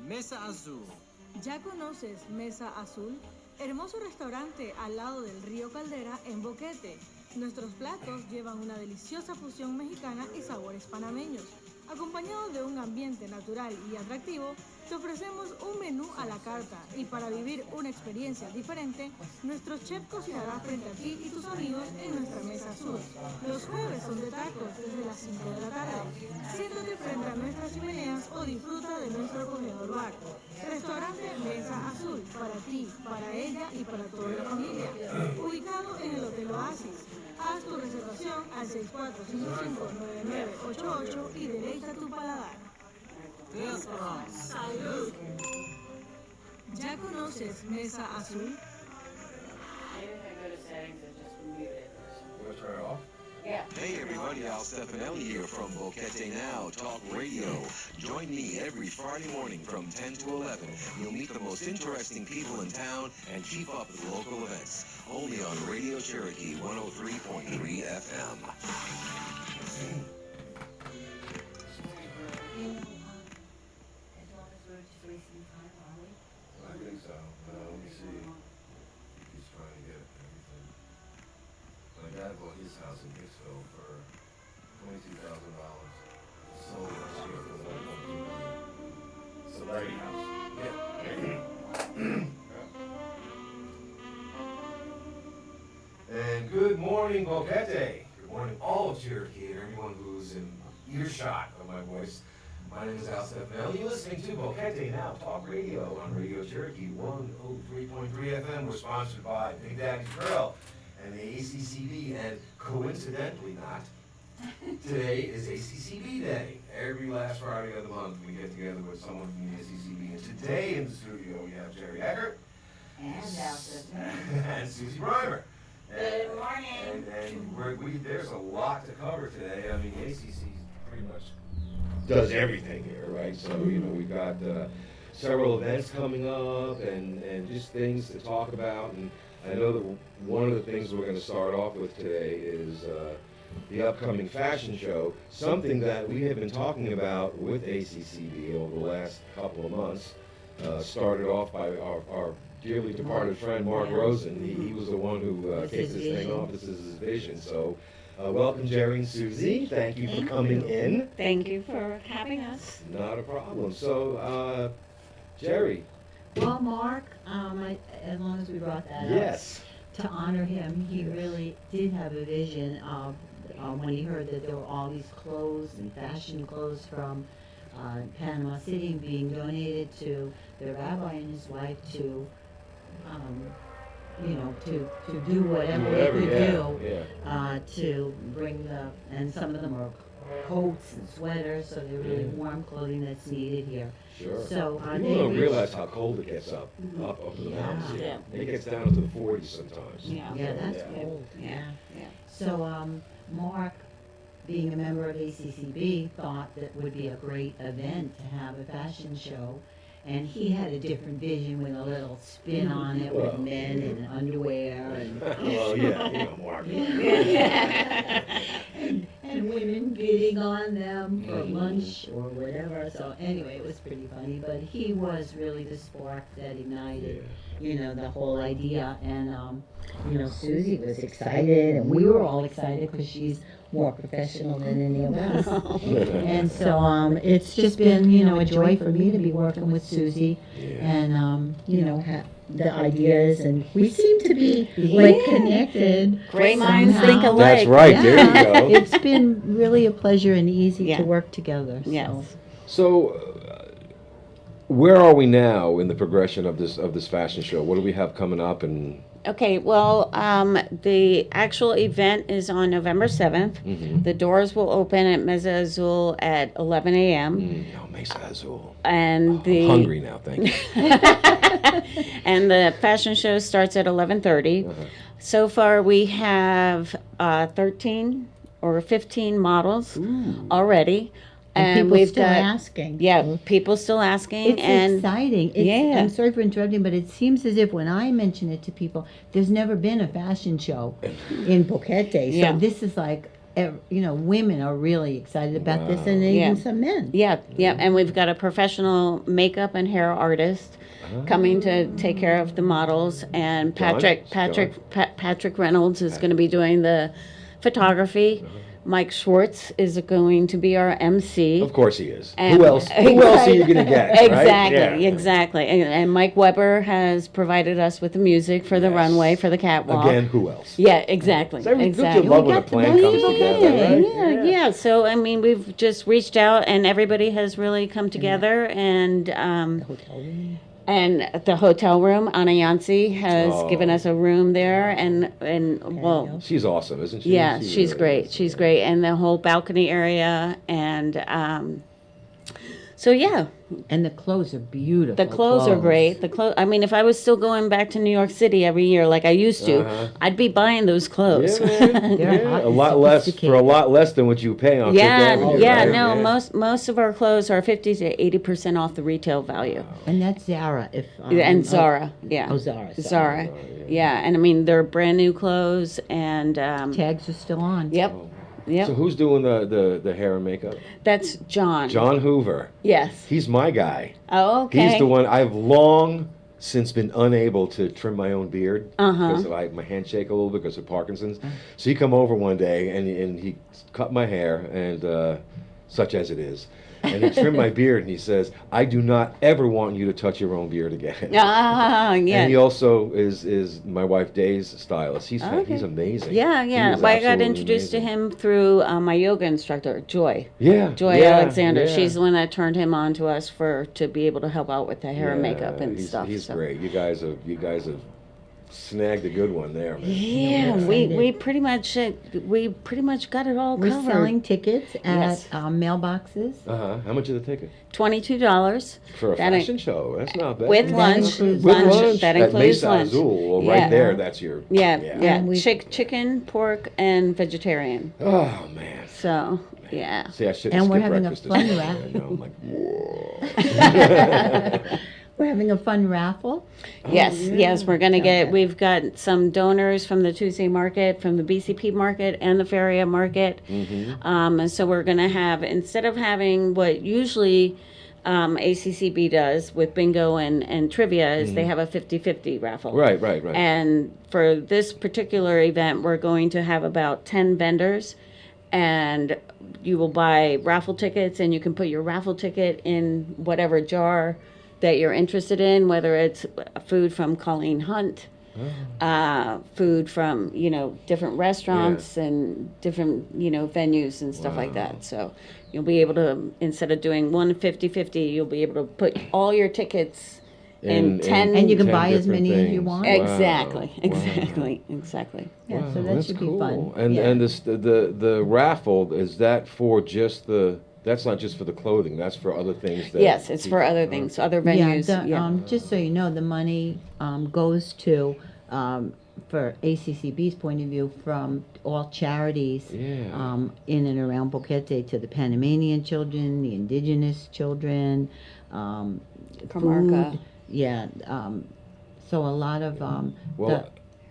Mesa Azul. ¿Ya conoces Mesa Azul? Hermoso restaurante al lado del río Caldera en Boquete. Nuestros platos llevan una deliciosa fusión mexicana y sabores panameños. Acompañado de un ambiente natural y atractivo, te ofrecemos un menú a la carta y para vivir una experiencia diferente, nuestro chef cocinará frente a ti y tus amigos en nuestra mesa azul. Los jueves son de tacos desde las 5 de la tarde. Siéntate frente a nuestras chimeneas o disfruta de nuestro acogedor bar. Restaurante Mesa Azul, para ti, para ella y para toda la familia. Ubicado en el Hotel Oasis. Haz tu reservación al 6455-9988 y deleita tu paladar. ¡Salud! ¿Ya conoces Mesa Azul? Maybe if I go to settings and just mute it. You want to turn it off? Yeah. Hey everybody, Al Stefanelli here from Boquete Now, Talk Radio. Join me every Friday morning from 10 to 11. You'll meet the most interesting people in town and keep up with local events. Only on Radio Cherokee 103.3 FM. As long as we're just wasting time, are we? I think so. Let me see. He's trying to get everything. My dad bought his house in Hicksville for $22,000. Sold last year for $1.2 million. Celebrity house. Yeah. And good morning, Boquete. Good morning, all of Cherokee and everyone who's in earshot of my voice. My name is Al Stefanelli. You're listening to Boquete Now, Talk Radio on Radio Cherokee 103.3 FM. We're sponsored by Big Daddy's Grill and the ACCB, and coincidentally not, today is ACCB Day. Every last Friday of the month, we get together with someone from the ACCB. And today in the studio, we have Jerry Eckert And Allison. and Susie Breimer. Good morning. And there's a lot to cover today. I mean, the ACC pretty much does everything here, right? So, we've got several events coming up and just things to talk about. And I know that one of the things we're going to start off with today is the upcoming fashion show, something that we have been talking about with ACCB over the last couple of months. Started off by our dearly departed friend Mark Rosen. He was the one who kicked this thing off. This is his vision. So welcome, Jerry and Susie. Thank you for coming in. Thank you for having us. Not a problem. So, Jerry. Well, Mark, as long as we brought that Yes. up, to honor him, he really did have a vision of when he heard that there were all these clothes and fashion clothes from Panama City being donated to the rabbi and his wife to do whatever they could to bring and some of them are coats and sweaters, so they're really warm clothing that's needed here. Sure. So People don't realize how cold it gets up over the mountains here. Yeah. It gets down into the 40s sometimes. Yeah. Yeah, that's cold. Yeah. Yeah. So Mark, being a member of ACCB, thought that would be a great event to have a fashion show. And he had a different vision with a little spin on it with men in underwear and Well, yeah, Mark. and women bidding on them for lunch or whatever. So anyway, it was pretty funny. But he was really the spark that ignited, the whole idea. And Susie was excited, and we were all excited because she's more professional than any of us. And so it's just been, a joy for me to be working with Susie and, the ideas, and we seem to be connected. Great minds somehow. think alike. That's right. There you go. It's been really a pleasure and easy to work together. Yes. So, where are we now in the progression of this fashion show? What do we have coming up? And Okay, well, the actual event is on November 7th. The doors will open at Mesa Azul at 11 a.m. Mesa Azul. And I'm hungry now, thank you. And the fashion show starts at 11:30. So far, we have 13 or 15 models already. And people still asking. Yeah, people still asking. It's exciting. I'm sorry for interrupting, but it seems as if when I mention it to people, there's never been a fashion show in Boquete. So this is like women are really excited about this, and Yeah. even some men. Yeah, yeah, and we've got a professional makeup and hair artist coming to take care of the models, and Patrick Reynolds is going to be doing the photography. Mike Schwartz is going to be our MC. Of course he is. And- Who else? Who else are you going to get? Exactly, Right? Yeah. exactly. And Mike Weber has provided us with the music for the Yes. runway, for the catwalk. Again, who else? Yeah, exactly. So don't exactly. you love when a got the plan money comes to together, get right? Yeah, yeah. So I mean, we've just reached out, and everybody has really come together, and Hotel room. and the hotel room, Anayansi has Oh. given us a room there, and well, She's awesome, isn't she? yeah, She she's really great. is. She's great, and the whole balcony area, and so yeah, And the clothes are beautiful. the clothes are great. The clothes. I mean, if I was still going back to New York City every year like I used to, Uh-huh. I'd be buying those clothes. Yeah, man. They're Yeah, hot a and lot less for a sophisticated. lot less than what you pay on Fifth Yeah, Avenue. yeah, right? no, most of our clothes are 50 to 80% off the retail value. And that's Zara. And Zara, yeah. Oh, Zara. Zara, yeah, and I mean they're brand new clothes, and Tags are still on. yep, yep. So who's doing the hair and makeup? That's John. John Hoover. Yes. He's my guy. Oh, okay. He's the one I've long since been unable to trim my own beard because of my hands shake a little bit because of Parkinson's. So he come over one day and he cut my hair and such as it is. And he trimmed my beard and he says, "I do not ever want you to touch your own beard again." Ah, yeah. And he also is my wife Day's stylist. He's Okay. he's amazing. Yeah, He yeah. is Well, I got absolutely introduced amazing. to him through my yoga instructor, Joy. Yeah, Joy yeah, Alexander. yeah. She's the one that turned him on to us to be able to help out with the hair and makeup and he's, stuff. He's so. great. You guys have snagged a good one there, man. Yeah, we pretty much got it all We're covered. selling tickets at Yes. mailboxes. How much is the ticket $22 for a That in- fashion show? That's not bad. with That lunch. includes With lunch. lunch That at includes Mesa lunch. Azul. Well, Yeah. right there, that's your. Yeah, yeah. And we- Chicken, pork, and vegetarian. Oh man. So yeah. See, I should. And we're skip having a breakfast fun this raffle. morning. I know, I'm like, whoa. We're having a fun raffle. Yes, yes, we're gonna get, Okay. we've got some donors from the Tuesday market, from the BCP market and the Feria market. And so we're gonna have, instead of having what usually ACCB does with bingo and trivia, is they have a 50-50 raffle. Right. And for this particular event, we're going to have about 10 vendors, and you will buy raffle tickets, and you can put your raffle ticket in whatever jar that you're interested in, whether it's food from Colleen Hunt, food from, different restaurants and different, venues and stuff like that. So you'll be able to, instead of doing one 50-50, you'll be able to put all your tickets in 10. And you can 10 buy as different many as you things. want. Exactly, Wow. exactly. Yeah, Wow, so that that's should cool. be fun. And Yeah. and the raffle, is that for just that's not just for the clothing, that's for other things that. Yes, it's for other things, other venues. Yeah, just so you know, the money goes to, for ACCB's point of view, from all charities Yeah. in and around Boquete, to the Panamanian children, the indigenous children, Camarca. food. Yeah, so a lot of Well,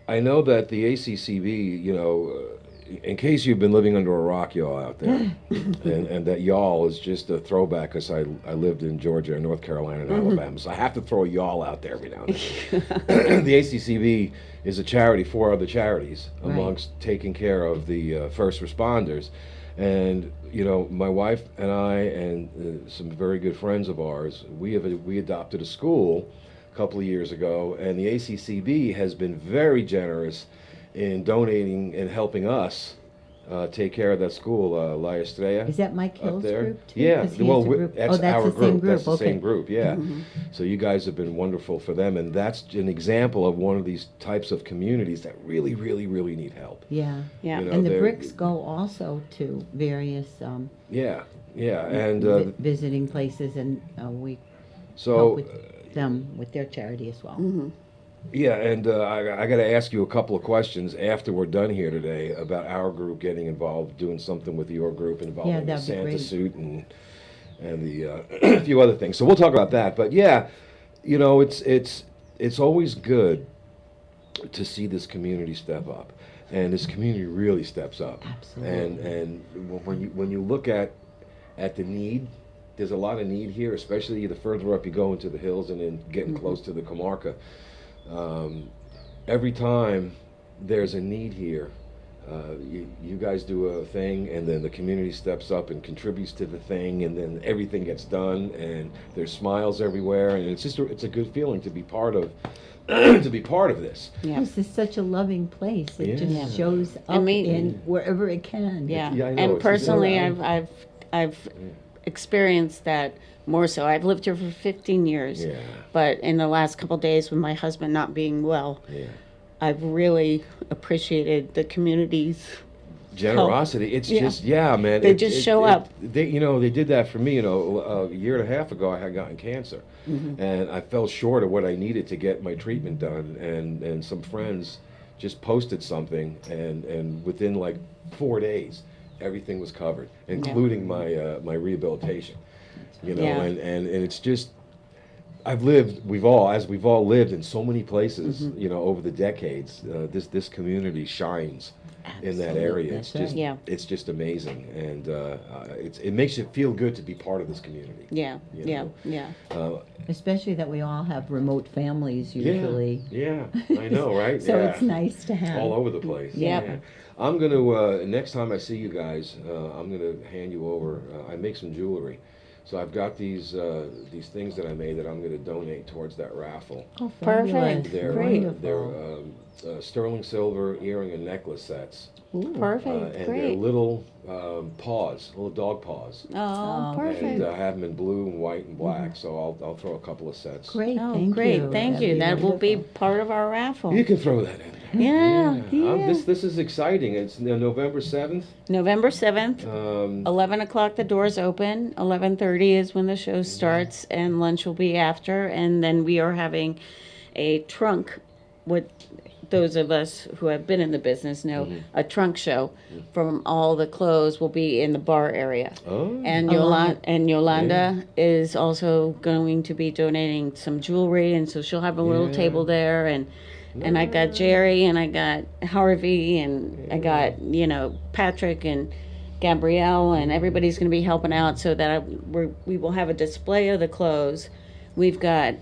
I know that the ACCB, in case you've been living under a rock, y'all out there, and that y'all is just a throwback, because I lived in Georgia and North Carolina and Alabama, so I have to throw y'all out there every now and then. The ACCB is a charity for other charities amongst taking care of the first responders. And my wife and I and some very good friends of ours, we adopted a school a couple of years ago, and the ACCB has been very generous in donating and helping us take care of that school, La Estrella. is that Mike up Hill's there. group too? Yeah, 'Cause he well, has a group. that's that's our the same group. That's the okay. same group. Yeah. So you guys have been wonderful for them, and that's an example of one of these types of communities that really, really, really need help. Yeah. Yeah. And the they're- bricks go also to various Yeah, and visiting places, and we so. help with them with their charity as well. Yeah, and I got to ask you a couple of questions after we're done here today about our group getting involved, doing something with your group, involving the that'd be Santa great. suit and the a few other things. So we'll talk about that. But yeah, it's always good to see this community step up. and this community really steps up. Absolutely. And when you look at the need, there's a lot of need here, especially the further up you go into the hills and then getting close to the Comarca. Every time there's a need here, you guys do a thing, and then the community steps up and contributes to the thing, and then everything gets done, and there's smiles everywhere, and it's a good feeling to be part of to be part of this. Yeah. This is such a loving place. It Yeah. just shows I up mean- in wherever it can. Yeah, Yeah, I know, and it's personally, bizarre. I've experienced that more so. I've lived here for 15 years, Yeah. but in the last couple days, with my husband not being well, Yeah. I've really appreciated the community's Generosity. It's Yeah. just, yeah, man. They just show up. They, they did that for me. A year and a half ago, I had gotten cancer, and I fell short of what I needed to get my treatment done. And some friends just posted something, and within like 4 days, everything was covered, including my rehabilitation. Yeah. And it's just. We've all lived in so many places, over the decades. This community shines in that area. Absolutely, It's that's just, right. Yeah. it's just amazing, and it makes you feel good to be part of this community. Yeah, You yeah, know? yeah. Especially that we all have remote families usually. Yeah, I know, right? So yeah. it's nice to have. All over the place. Yep. Yeah. I'm gonna next time I see you guys, I'm gonna hand you over. I make some jewelry. So I've got these things that I made that I'm going to donate towards that raffle. Oh, Perfect. fabulous. They're Wonderful. sterling silver earring and necklace sets, Perfect, and they're great. little paws, little dog paws. Oh, Oh, perfect. And I have them in blue and white and black. So I'll throw a couple of sets. Great, Oh, thank great, you. thank That'd you. be That will be wonderful. part of our raffle. You can throw that in. Yeah, yeah. This is exciting. It's November 7th. November 7th, Um, 11 o'clock the doors open. 11:30 is when the show starts, and lunch will be after. And then we are having a trunk, what those of us who have been in the business know, a trunk show from all the clothes will be in the bar area. oh. And love Yolanda is also going to be donating some jewelry, and so she'll have a little Yeah. table there. And I got Jerry, and I got Harvey, and I got Patrick and Gabrielle, and everybody's going to be helping out so that we will have a display of the clothes. We've got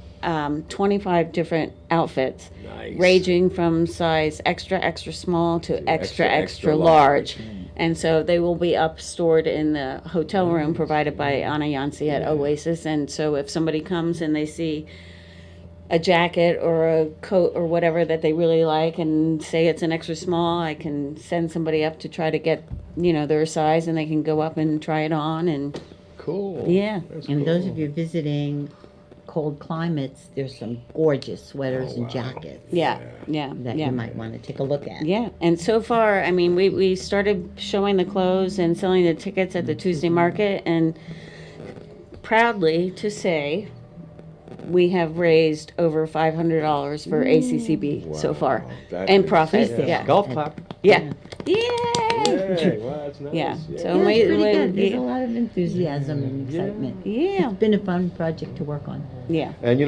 25 different outfits, Nice. ranging from size extra extra small to extra extra extra large. large. And so they will be up stored in the hotel room provided by Anna Yancy at Oasis. And so if somebody comes and they see a jacket or a coat or whatever that they really like and say it's an extra small, I can send somebody up to try to get their size, and they can go up and try it on. And Cool. Yeah. That's And those of cool. you visiting cold climates, there's some gorgeous sweaters Oh, and wow. jackets yeah that yeah you might want to take a look at. Yeah, and so far, I mean, we started showing the clothes and selling the tickets at the Tuesday market, and proudly to say, we have raised over $500 for ACCB so far, That and is- profit. Yeah, Golf clap. yeah, yay! Yay, wow, that's nice. Yeah, so Yeah, we- it's pretty we- good. There's yeah. a lot of enthusiasm and excitement. Yeah, It's been a fun project to work on. yeah, And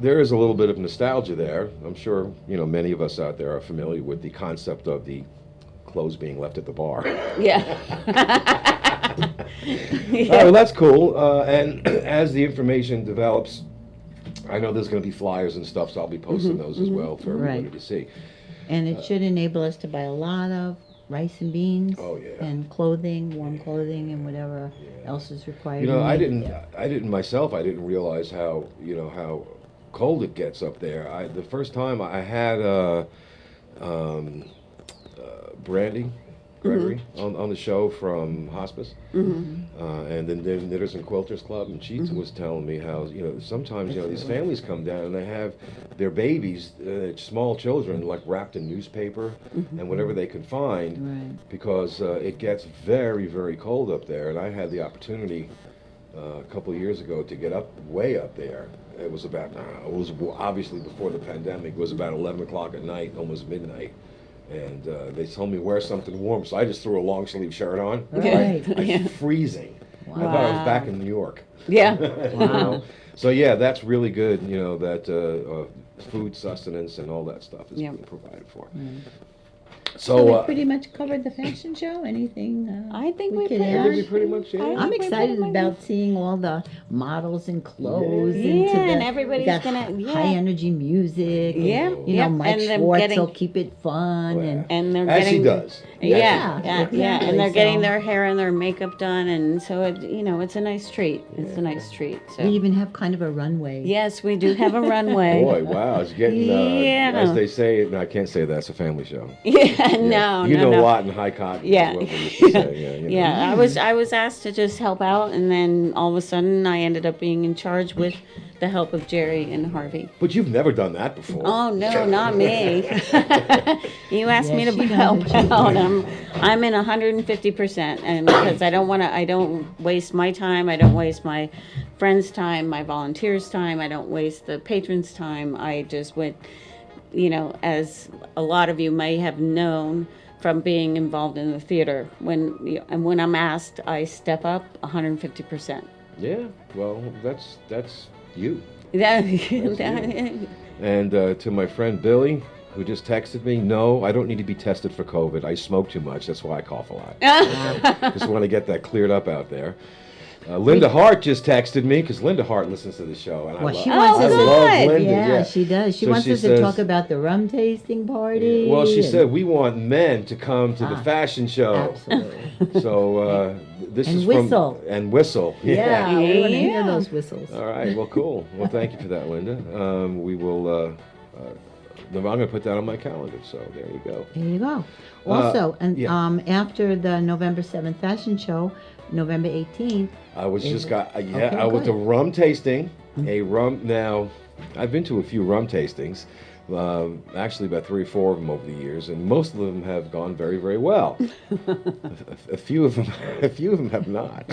there is a little bit of nostalgia there. I'm sure many of us out there are familiar with the concept of the clothes being left at the bar. yeah. Oh, well, that's cool. And as the information develops, I know there's going to be flyers and stuff, so I'll be posting those as well for everybody Right. to see. And it should enable us to buy a lot of rice and beans. Oh, yeah. And clothing, warm clothing, and whatever else is required. I in didn't. need. I didn't myself. I didn't realize how how cold it gets up there. The first time I had Brandy Gregory on the show from hospice, and then the Knitters and Quilters Club, and she was telling me how sometimes these families come down and they have their babies, small children, like wrapped in newspaper and whatever they can find, Right. because it gets very, very cold up there. And I had the opportunity a couple of years ago to get way up there. It was obviously before the pandemic. It was about 11 o'clock at night, almost midnight. And they told me wear something warm, so I just threw a long sleeve shirt on. Right. I'm freezing. I thought I was back in New York. Yeah. Wow. So yeah, that's really good. That food sustenance and all that stuff is Yeah. being provided for. So we So, pretty much covered the fashion show. Anything? I think we could pretty I add? think we pretty much, yeah. I'm we excited pretty much- about seeing all the models and clothes Yeah. into Yeah, the and everybody's we got gonna- yeah. high energy music. Yeah, You yeah, know, Mike and them Schwartz getting- will keep it fun Oh, yeah. and And they're As he getting does. Yeah, Yeah, yeah, exactly, and they're getting so- their hair and their makeup done, and so it, it's a nice treat. It's a nice treat. So we even have kind of a runway. yes, we do have a runway. Boy, wow, it's getting, Yeah. as they say, no, I can't say that, it's a family show. Yeah, Yeah. no, You no, know no. Watt and High Cotton. is Yeah. what we used to say, yeah, you know. Yeah, I was asked to just help out, and then all of a sudden I ended up being in charge with the help of Jerry and Harvey. But you've never done that before. Oh no, not me! You asked me Yeah, to she help does. out. I'm in 150%, and because I don't waste my time. I don't waste my friends' time, my volunteers' time. I don't waste the patrons' time. I just went, as a lot of you may have known from being involved in the theater. When I'm asked, I step up 150%. Yeah, well, that's you. That, And to my friend Billy, who just texted me, no, I don't need to be tested for COVID. I smoke too much. That's why I cough a lot. Just want to get that cleared up out there. Linda Hart just texted me because Linda Hart listens to the show, and Well, she I wants us to- love Linda. Yeah, she does. She So wants she us to says- talk about the rum tasting party. Well, she and- said we want men to come to the Ah, fashion show. Absolutely. So this And is whistle. from and whistle. Yeah, we want to hear Yeah. those whistles. All right. Well, cool. Well, thank you for that, Linda. We will. I'm going to put that on my calendar. So there you go. There you go. Also, yeah. after the November 7th fashion show, November 18th, I was Is just it- got. Yeah, okay, I went to good. rum tasting. Mm-hmm. A rum. Now, I've been to a few rum tastings. Actually, about 3 or 4 of them over the years, and most of them have gone very, very well. a few of them have not.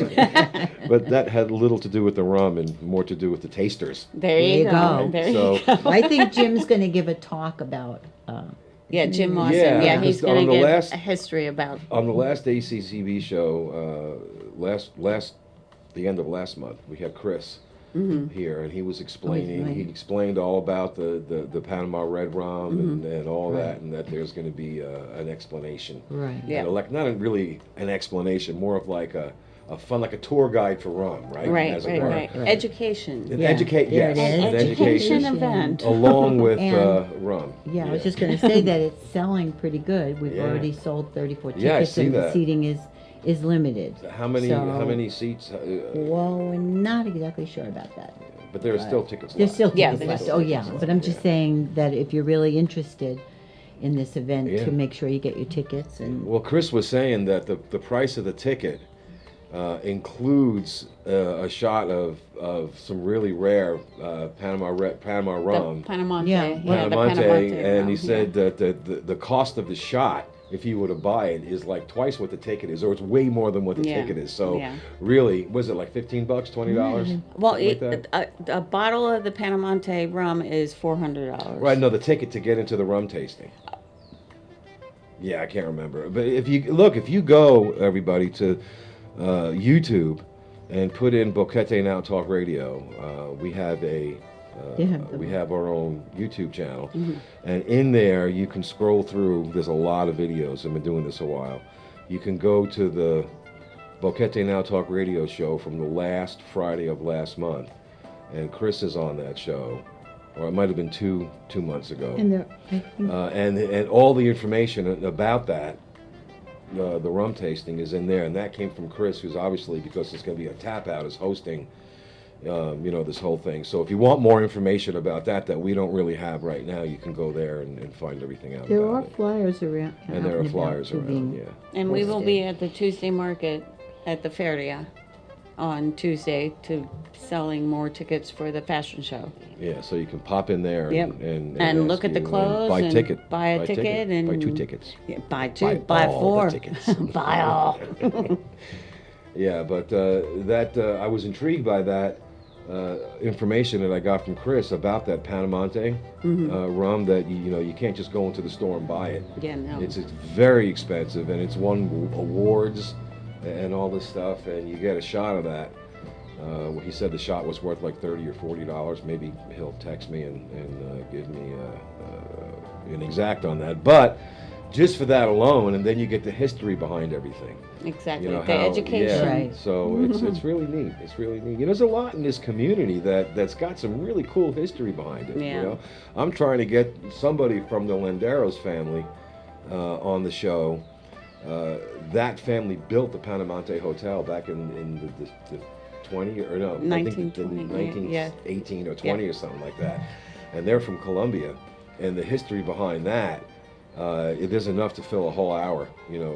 But that had little to do with the rum and more to do with the tasters. there you go. There So- you go. I think Jim's going to give a talk about. Yeah, Jim Lawson. Yeah, Yeah, he's because going on to the give last- a history about. On the last ACCB show, the end of last month, we had Chris here, and he was explaining. right. He explained all about the Panama Red Rum and all Right. that, and that there's going to be an explanation. Right. Yeah. Like not really an explanation, more of like a fun, like a tour guide for rum, right? Right, As it right, were. right. Right. Education. An Yeah, educate, there yes, it is. an Education education event. along with And- rum. Yeah, I was just going to say that it's selling pretty good. We've Yeah. already sold 34 tickets, Yeah, I see and the that. seating is limited. How many seats? Well, we're not exactly sure about that. But there are still tickets There's left. still Yeah, tickets there's left. still Oh, tickets yeah. left, But I'm just yeah. saying that if you're really interested in this event, Yeah. to make sure you get your tickets. And Well, Chris was saying that the price of the ticket includes a shot of some really rare Panama rum, The Panamonte. Yeah, the Panamonte, Panamonte and rum, he yeah. said that the cost of the shot, if you were to buy it, is like twice what the ticket is, or it's way more than what the Yeah, ticket is. So yeah. really, was it like $15, $20? Well, Something like that? a bottle of the Panamonte rum is $400. Right, no, the ticket to get into the rum tasting. Yeah, I can't remember. But if you go, everybody, to YouTube and put in Boquete Now Talk Radio, we have we have our own YouTube channel, and in there you can scroll through. There's a lot of videos. I've been doing this a while. You can go to the Boquete Now Talk Radio show from the last Friday of last month, and Chris is on that show, or it might have been two months ago. and there, I think, And all the information about that, the rum tasting is in there, and that came from Chris, who's obviously, because it's going to be a tap out, is hosting, this whole thing. So if you want more information about that we don't really have right now, you can go there and find everything out there about are it. flyers around. And there are out about flyers too around, being- yeah. And we will posted. be at the Tuesday market at the Feria on Tuesday to selling more tickets for the fashion show. Yeah, so you can pop in there Yep. and And look ask at the you, clothes buy and ticket. buy a ticket and- buy 2 tickets. Yeah, buy 2, Buy buy all 4. the tickets. Buy all. Yeah, but I was intrigued by that information that I got from Chris about that Panamonte rum. That you can't just go into the store and buy it. Yeah, no. It's very expensive, and it's won awards and all this stuff, and you get a shot of that. He said the shot was worth like $30 or $40. Maybe he'll text me and give me an exact on that. But just for that alone, and then you get the history behind everything. Exactly. You know, The how, education. yeah, Right. so it's really neat. It's really neat. There's a lot in this community that's got some really cool history behind it. Yeah. You know, I'm trying to get somebody from the Landeros family on the show. That family built the Panamonte Hotel back in the 20 or no, I think the 1920, yeah. 1918 or 20 or something like that. And they're from Colombia, and the history behind that. There's enough to fill a whole hour,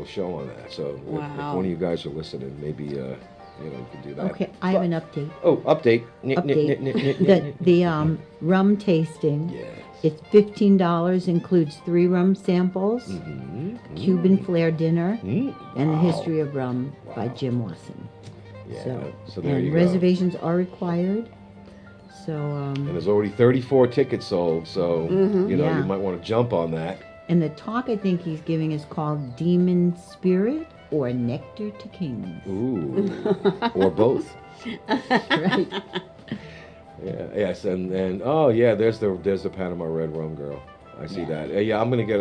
show on that. So if Wow. one of you guys are listening, maybe you can do that. Okay, I have an update. Oh, update. The rum tasting. Yes. It's $15, includes 3 rum samples, Mm-hmm. Cuban flair dinner, Mm. and the Wow. history of rum by Wow. Jim Wasson. Yeah. So there and you go. reservations are required. So And there's already 34 tickets sold, so Yeah. you might want to jump on that. and the talk I think he's giving is called Demon Spirit or Nectar to Kings. Ooh, or both. Right. Yeah. Yes. And oh yeah, there's the Panama Red Rum girl. I see that. Yeah, I'm gonna get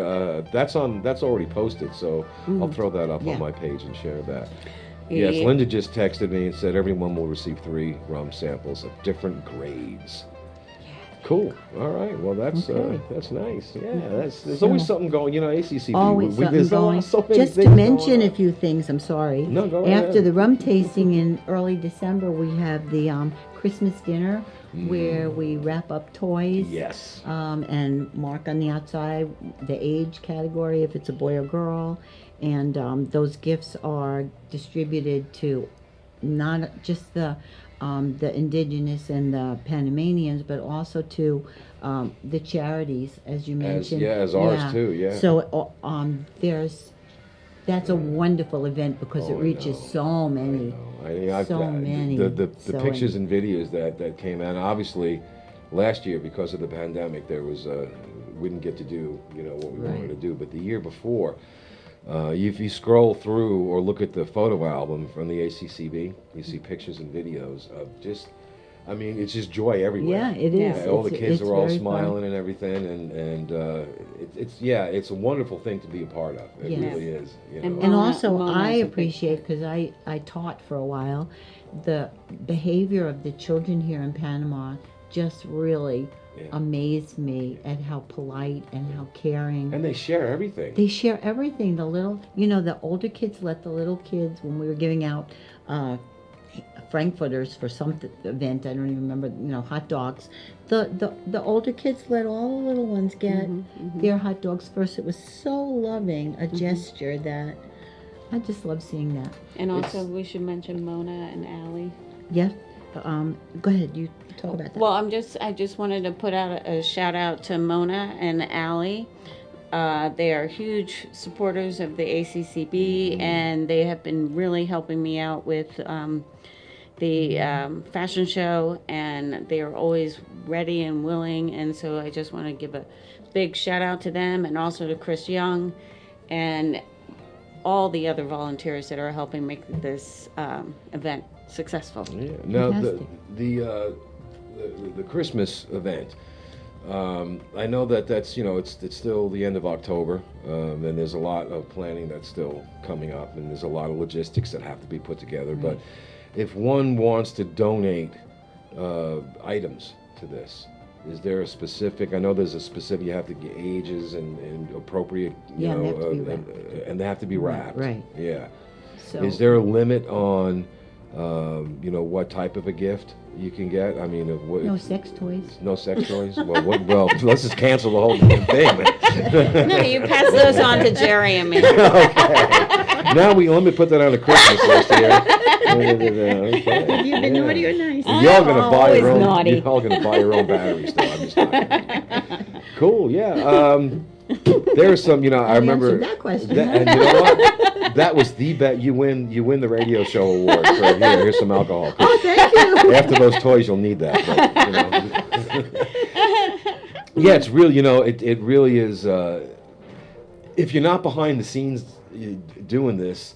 that's already posted, so I'll throw that up Yeah. on my page and share that. Yes, Yeah. Linda just texted me and said everyone will receive 3 rum samples of different grades. Cool. All right. Well, that's Okay. that's nice. Yeah. There's always something going. ACCB. Always something there's going. so many Just to things mention going a on. few things, I'm sorry. No, go After ahead. the rum tasting in early December, we have the Christmas dinner where we wrap up toys. Yes. And mark on the outside the age category if it's a boy or girl, and those gifts are distributed to not just the indigenous and the Panamanians, but also to the charities, as you mentioned. as ours too, yeah. So that's a wonderful event because Oh, it I reaches know. so many. So many. The So pictures and videos that came out. Obviously, last year because of the pandemic, there was we didn't get to do what we wanted to do. But the year before, if you scroll through or look at the photo album from the ACCB, you see pictures and videos of just. I mean, it's just joy everywhere. Yeah, it is. All the It's- kids it's are all very fun. smiling and everything, and it's a wonderful thing to be a part of. It Yes. really is. And And Mona- also, Mona's I a big appreciate, because I taught for a while, the behavior of the children here in Panama just really Yeah. amazed me at how polite and how caring. And they share everything. They share everything. The older kids let the little kids, when we were giving out frankfurters for some event, I don't even remember, hot dogs. The older kids let all the little ones get their hot dogs first. It was so loving, a gesture that I just love seeing that. And also, we should mention Mona and Allie. Yes. Go ahead. You talk about that. Well, I just wanted to put out a shout out to Mona and Allie. They are huge supporters of the ACCB, and they have been really helping me out with the fashion show, and they are always ready and willing. And so I just want to give a big shout out to them, and also to Chris Young and all the other volunteers that are helping make this event successful. Yeah. Now Fantastic. the Christmas event. I know that's it's still the end of October, and there's a lot of planning that's still coming up, and there's a lot of logistics that have to be put together. But if one wants to donate items to this, is there a specific? I know there's a specific. You have to get ages and appropriate. Yeah, they have to be and they have to be wrapped. Right. Yeah. So, Is there a limit on, what type of a gift you can get? I mean, what, no sex toys. no sex toys? Well, let's just cancel the whole damn thing. No, you pass those on to Jerry and me. Okay. Now let me put that on the Christmas list here. Okay. Have you been Yeah. naughty or nice? Y'all gonna buy your always own. naughty. Y'all gonna buy your own batteries, though. I'm just not. Cool. Yeah. There are some. I remember. answered that question. And you know what? That was the bet. You win the radio show award. For, here's some alcohol. Oh, thank you. After those toys, you'll need that. But, yeah, it's really. It really is. If you're not behind the scenes doing this,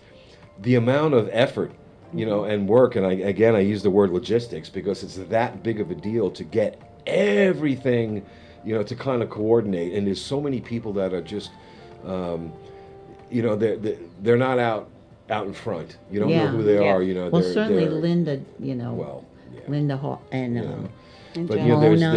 the amount of effort, and work, and I use the word logistics because it's that big of a deal to get everything, to kind of coordinate. And there's so many people that are just you know, they're not out in front. You don't know Yeah. who they Yeah. are. You know, Well, they're, certainly they're, Linda, you know, Well, yeah. Linda Hall and You know. And But Joan. you know, Mona.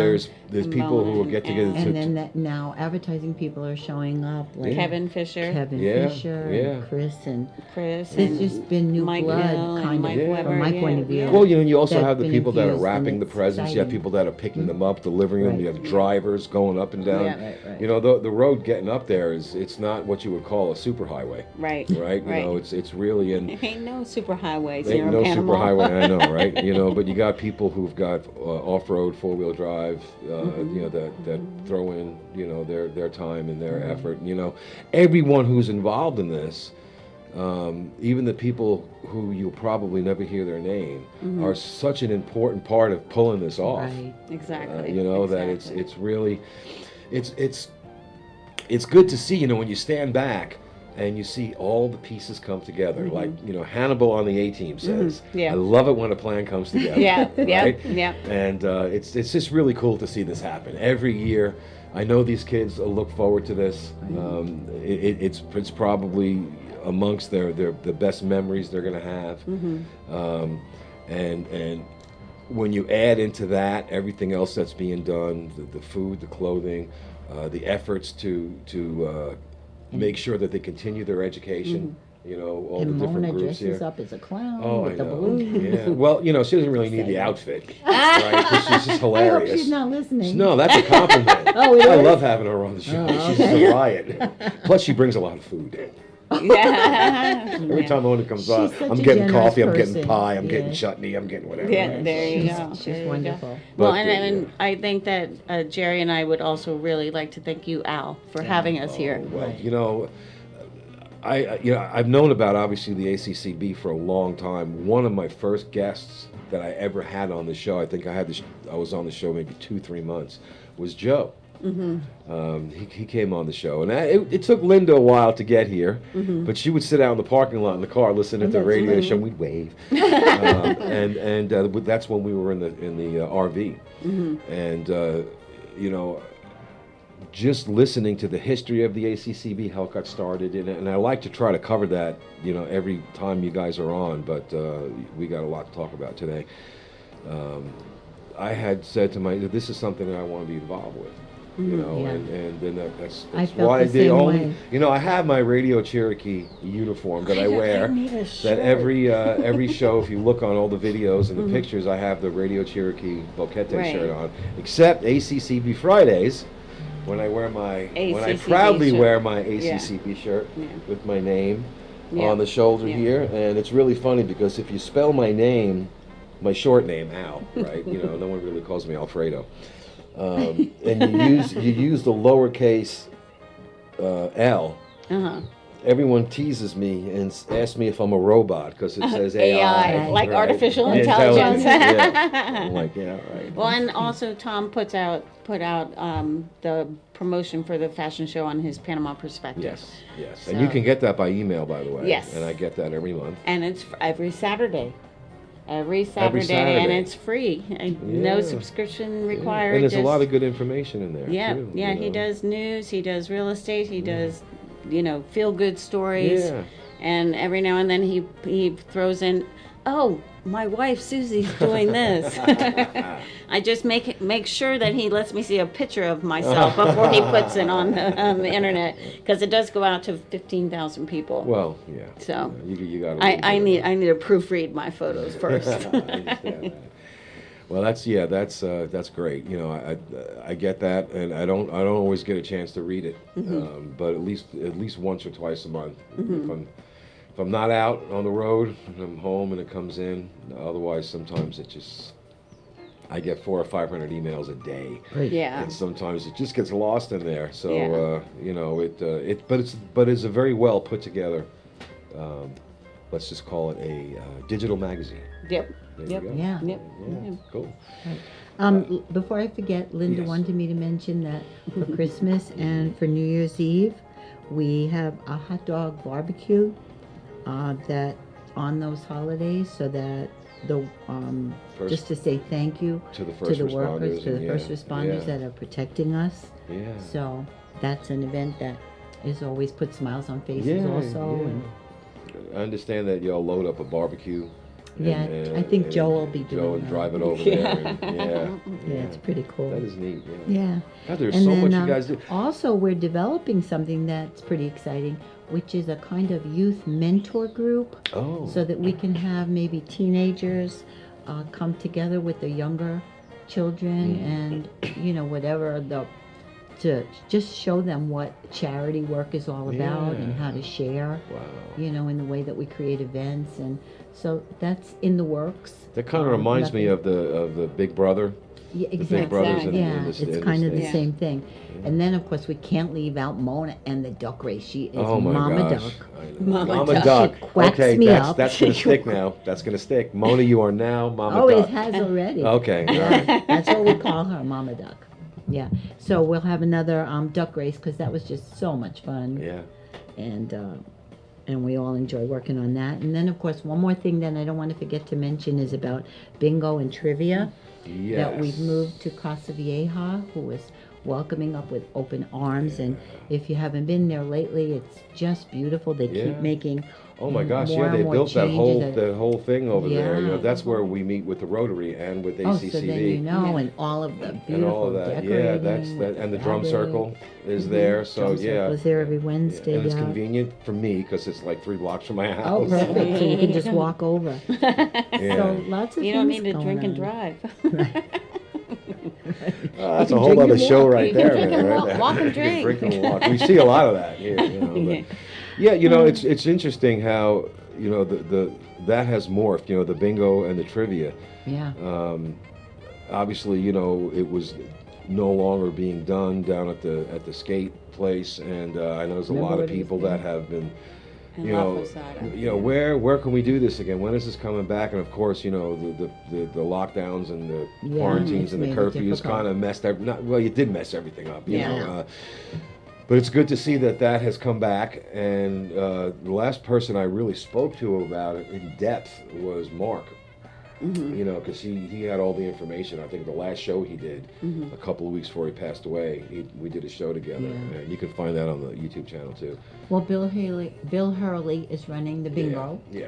there's people who will get together to, and then that now advertising people are showing up, like Kevin Fisher, Kevin Yeah, Fisher yeah. and Chris, and Chris, there's and just been new Mike blood, Mill and kind Mike of, Weber, from my yeah, point of view. yeah. well, you know, you also that's have the been people that are infused, and wrapping the it's presents. You have exciting. people that are picking them up, delivering them. Right. You have drivers going up and down. Yeah, right. You know, the road getting up there it's not what you would call a superhighway, right, right? You know, it's really in. Ain't no super highways Ain't here no in Panama. superhighway, I know, right? You know, but you got people who've got off-road four-wheel drive, you know, that throw in, you know, their time and their effort. You know, everyone who's involved in this, even the people who you'll probably never hear their name, are such an important part of pulling this off. Right. Exactly. You know, that exactly. it's really, it's good to see. You know, when you stand back and you see all the pieces come together. Like, you know, Hannibal on the A-Team says, Yeah. I love it when a plan comes together. Yeah, right? yeah. And it's just really cool to see this happen every year. I know these kids look forward to this. It's probably amongst the best memories they're going to have. And when you add into that everything else that's being done, the food, the clothing, the efforts to make sure that they continue their education. You know, all And the different Mona groups dresses here. up as a clown Oh, I with the know. balloons. Yeah. Well, you know, she doesn't really need the outfit, right? 'Cause she's just I hope hilarious. she's not listening. No, that's a compliment. Oh, it I is? love having her on the show. Oh, She's okay. a riot. Plus, she brings a lot of food. Yeah. Every time Mona comes She's on, such I'm a getting generous coffee, I'm getting person. pie, I'm Yeah. getting chutney, I'm getting whatever. Yeah, right? there you go. She's There you go. wonderful. Well, But, and I think that Jerry and I would also really like to thank you, Al, for having us here. Well, Right. you know, I've known about obviously the ACCB for a long time. One of my first guests that I ever had on the show, I think I was on the show maybe 2-3 months, was Joe. He came on the show, and it took Linda a while to get here, but she would sit out in the parking lot in the car listening to the radio show. We'd wave, and that's when we were in the RV, and you know, just listening to the history of the ACCB, how it got started, and I like to try to cover that, you know, every time you guys are on, but we got a lot to talk about today. I had said to this is something that I want to be involved with. You know, Yeah. and then that's I felt why the the same only, way. you know, I have my Radio Cherokee uniform that I wear. need a That shirt. every show, if you look on all the videos and the pictures, I have the Radio Cherokee Boquete Right. shirt on. Except ACCB Fridays, when I ACCB proudly shirt. wear my ACCB shirt Yeah. with my name Yeah. on the shoulder Yeah. here, and it's really funny because if you spell my name, my short name Al, right? You know, no one really calls me Alfredo. And you use the lowercase L. Uh-huh. Everyone teases me and asks me if I'm a robot because it says AI, like right? artificial Yeah, intelligence. Yeah. I'm like, yeah, right. Well, and also Tom put out the promotion for the fashion show on his Panama Perspective. Yes. And you can get that by email, by the way. Yes. And I get that every month. And it's every Saturday. Every Saturday, and it's free. No Yeah. subscription required. And there's a just- lot of good information in there. Yeah, too, yeah. you He know. does news. He does real estate. He does, feel good stories. Yeah. And every now and then he throws in, oh, my wife Susie's doing this. I just make sure that he lets me see a picture of myself before he puts it on the internet, because it does go out to 15,000 people. Well, yeah. So, yeah, you got. I need to proofread my photos first. I understand that. Well, that's great. You know, I get that, and I don't always get a chance to read it, but at least once or twice a month. If I'm not out on the road, I'm home and it comes in. Otherwise, sometimes I get 400 or 500 emails a day, Yeah. and sometimes it just gets lost in there. So Yeah. you know, but it's a very well put together. Let's just call it a digital magazine. Yep. There Yep. you go. Yeah. Yep. Yeah, cool. Before I forget, Linda Yes. wanted me to mention that for Christmas and for New Year's Eve, we have a hot dog barbecue that on those holidays, so that the First- just to say thank you To the to first the workers, responders to the and first yeah, responders yeah. that are protecting us. Yeah. So that's an event that is always put smiles on faces Yeah, also. yeah. And I understand that y'all load up a barbecue. Yeah, I think Joe will be doing Joe and that. drive it over there. And, yeah, it's pretty cool. That is neat. Yeah. Yeah. God, there's And so then, much you guys do. Also, we're developing something that's pretty exciting, which is a kind of youth mentor group, Oh. so that we can have maybe teenagers come together with the younger children and, whatever to just show them what charity work is all about and how to share, Wow. in the way that we create events. And so that's in the works. That kind of reminds me of the Big Brother. Yeah, The exactly. Big Brothers in Yeah, this. it's in kind this of the thing. same thing. And then, of course, we can't leave out Mona and the duck race. She is Oh my Mama gosh. Duck. I know. Mama Duck. Duck. She quacks Okay, me that's up. that's gonna stick now. That's gonna stick. Mona, you are now Mama Oh, Duck. it has already. Okay. All right. That's what we call her, Mama Duck. Yeah. So we'll have another duck race because that was just so much fun. Yeah. And we all enjoy working on that. And then, of course, one more thing that I don't want to forget to mention is about bingo and trivia. Yes. That we've moved to Casa Vieja, who is welcoming up with open arms. And if you haven't been there lately, it's just beautiful. They Yeah. keep making Oh my gosh! more Yeah, and they more built that changes. whole thing over there. You know, Yeah. that's where we meet with the Rotary and with Oh, ACCV. so then you know, and all of the beautiful and all of that. Yeah, that's decorating that. And the with drum fabric. circle is there. So Drum yeah. circle is there every Wednesday. And it's yeah. convenient for me because it's like 3 blocks from my house. Oh, perfect. So you can just walk over. Yeah. So lots of You things don't need to going drink and on. drive. That's a can whole drink other and show walk. right You can there, drink man. and Right walk- there. walk and You can drink. drink and walk. We see a lot of that here. But, yeah, it's interesting how that has morphed. The bingo and the trivia. Yeah. Obviously, it was no longer being done down at the skate place, and I know there's a Remember lot of what it was people that have been. And You La know, Posada. where can we do this again? When is this coming back? And of course, the lockdowns and the Yeah, quarantines it's and the made it curfews difficult. kind of messed up. You did mess everything up. You Yeah. know. But it's good to see that has come back. And the last person I really spoke to about it in depth was Mark. Because he had all the information. I think the last show he did a couple of weeks before he passed away, we did a show together. Yeah. And you can find that on the YouTube channel too. Well, Bill Hurley is running the bingo, Yeah.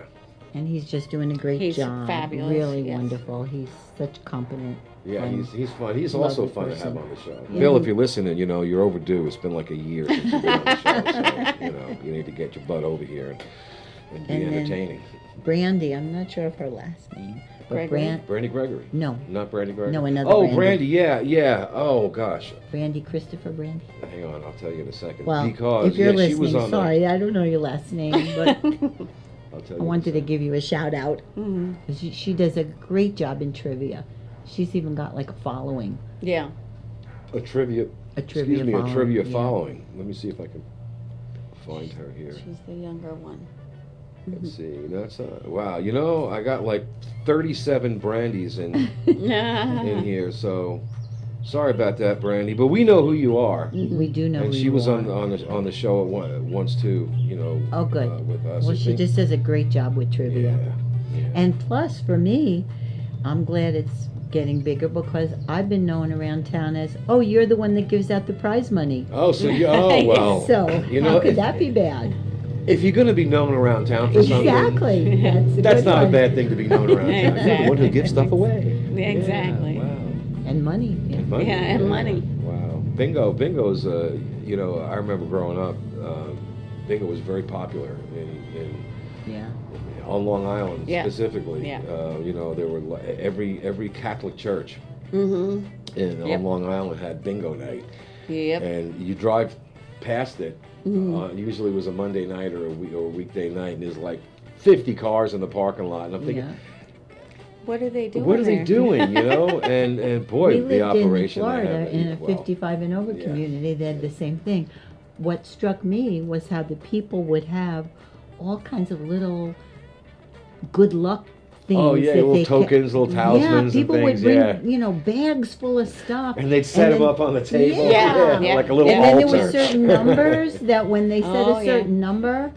and he's just doing a great He's job. fabulous, Really yes. wonderful. He's such competent. Yeah, fun, he's fun. He's lovely also fun to person. have on the show. Yeah. Bill, if you're listening, you're overdue. It's been like a year since you've been on the show, so you need to get your butt over here and be And then- entertaining. Brandy, I'm not sure of her last name, but Gregory? Brandy Gregory. No, Not Brandy Gregory. No, another Oh, Brandy. Brandy. Yeah. Oh gosh. Brandy Christopher Brandy. Hang on, I'll tell you in a second. Well, because if you're she was listening, on sorry, I don't know your last name, but I'll tell you. I wanted to give you a shout out. Mhm. She does a great job in trivia. She's even got like a following, Yeah. a trivia. a trivia Excuse me, following. a trivia yeah. following. Let me see if I can find her here. She's the younger one. Let's see. That's wow. I got like 37 Brandies in here, so sorry about that, Brandy. But we know who you are, We do know and who she you was are. on the show once too. Oh, good. With us. Well, I she think. just does a great job with trivia. Yeah. And plus, for me, I'm glad it's getting bigger because I've been known around town as, oh, you're the one that gives out the prize money. Oh, so well. So you how know, could that be bad? if you're going to be known around town for something, Exactly. That's, a that's good not a one. bad thing to be known around town. You're the Exactly. one who gives stuff away. Yeah, exactly. Yeah, wow. And money. Yeah. And money. Yeah, and money. Wow. Bingo's, I remember growing up, bingo was very popular Yeah. on Long Island Yeah. specifically. Yeah. There were every Catholic church Mm-hmm. on Yep. Long Island had bingo night. Yep. And you drive past it, Mm-hmm. usually it was a Monday night or a weekday night, and there's like 50 cars in the parking lot. And I'm thinking, Yeah. What are they doing? what are they there? doing, And boy, We the lived operation in they Florida had, in a well, 55 and over yeah. community. They had the same thing. What struck me was how the people would have all kinds of little good luck things. Oh yeah, that little they tokens, little talismans yeah, people and things. would bring, Yeah, bags full of stuff. and they'd set them then- up on the table. Yeah. Yeah. Like a little And then altar. there were certain numbers that when they said Oh, a yeah. certain number,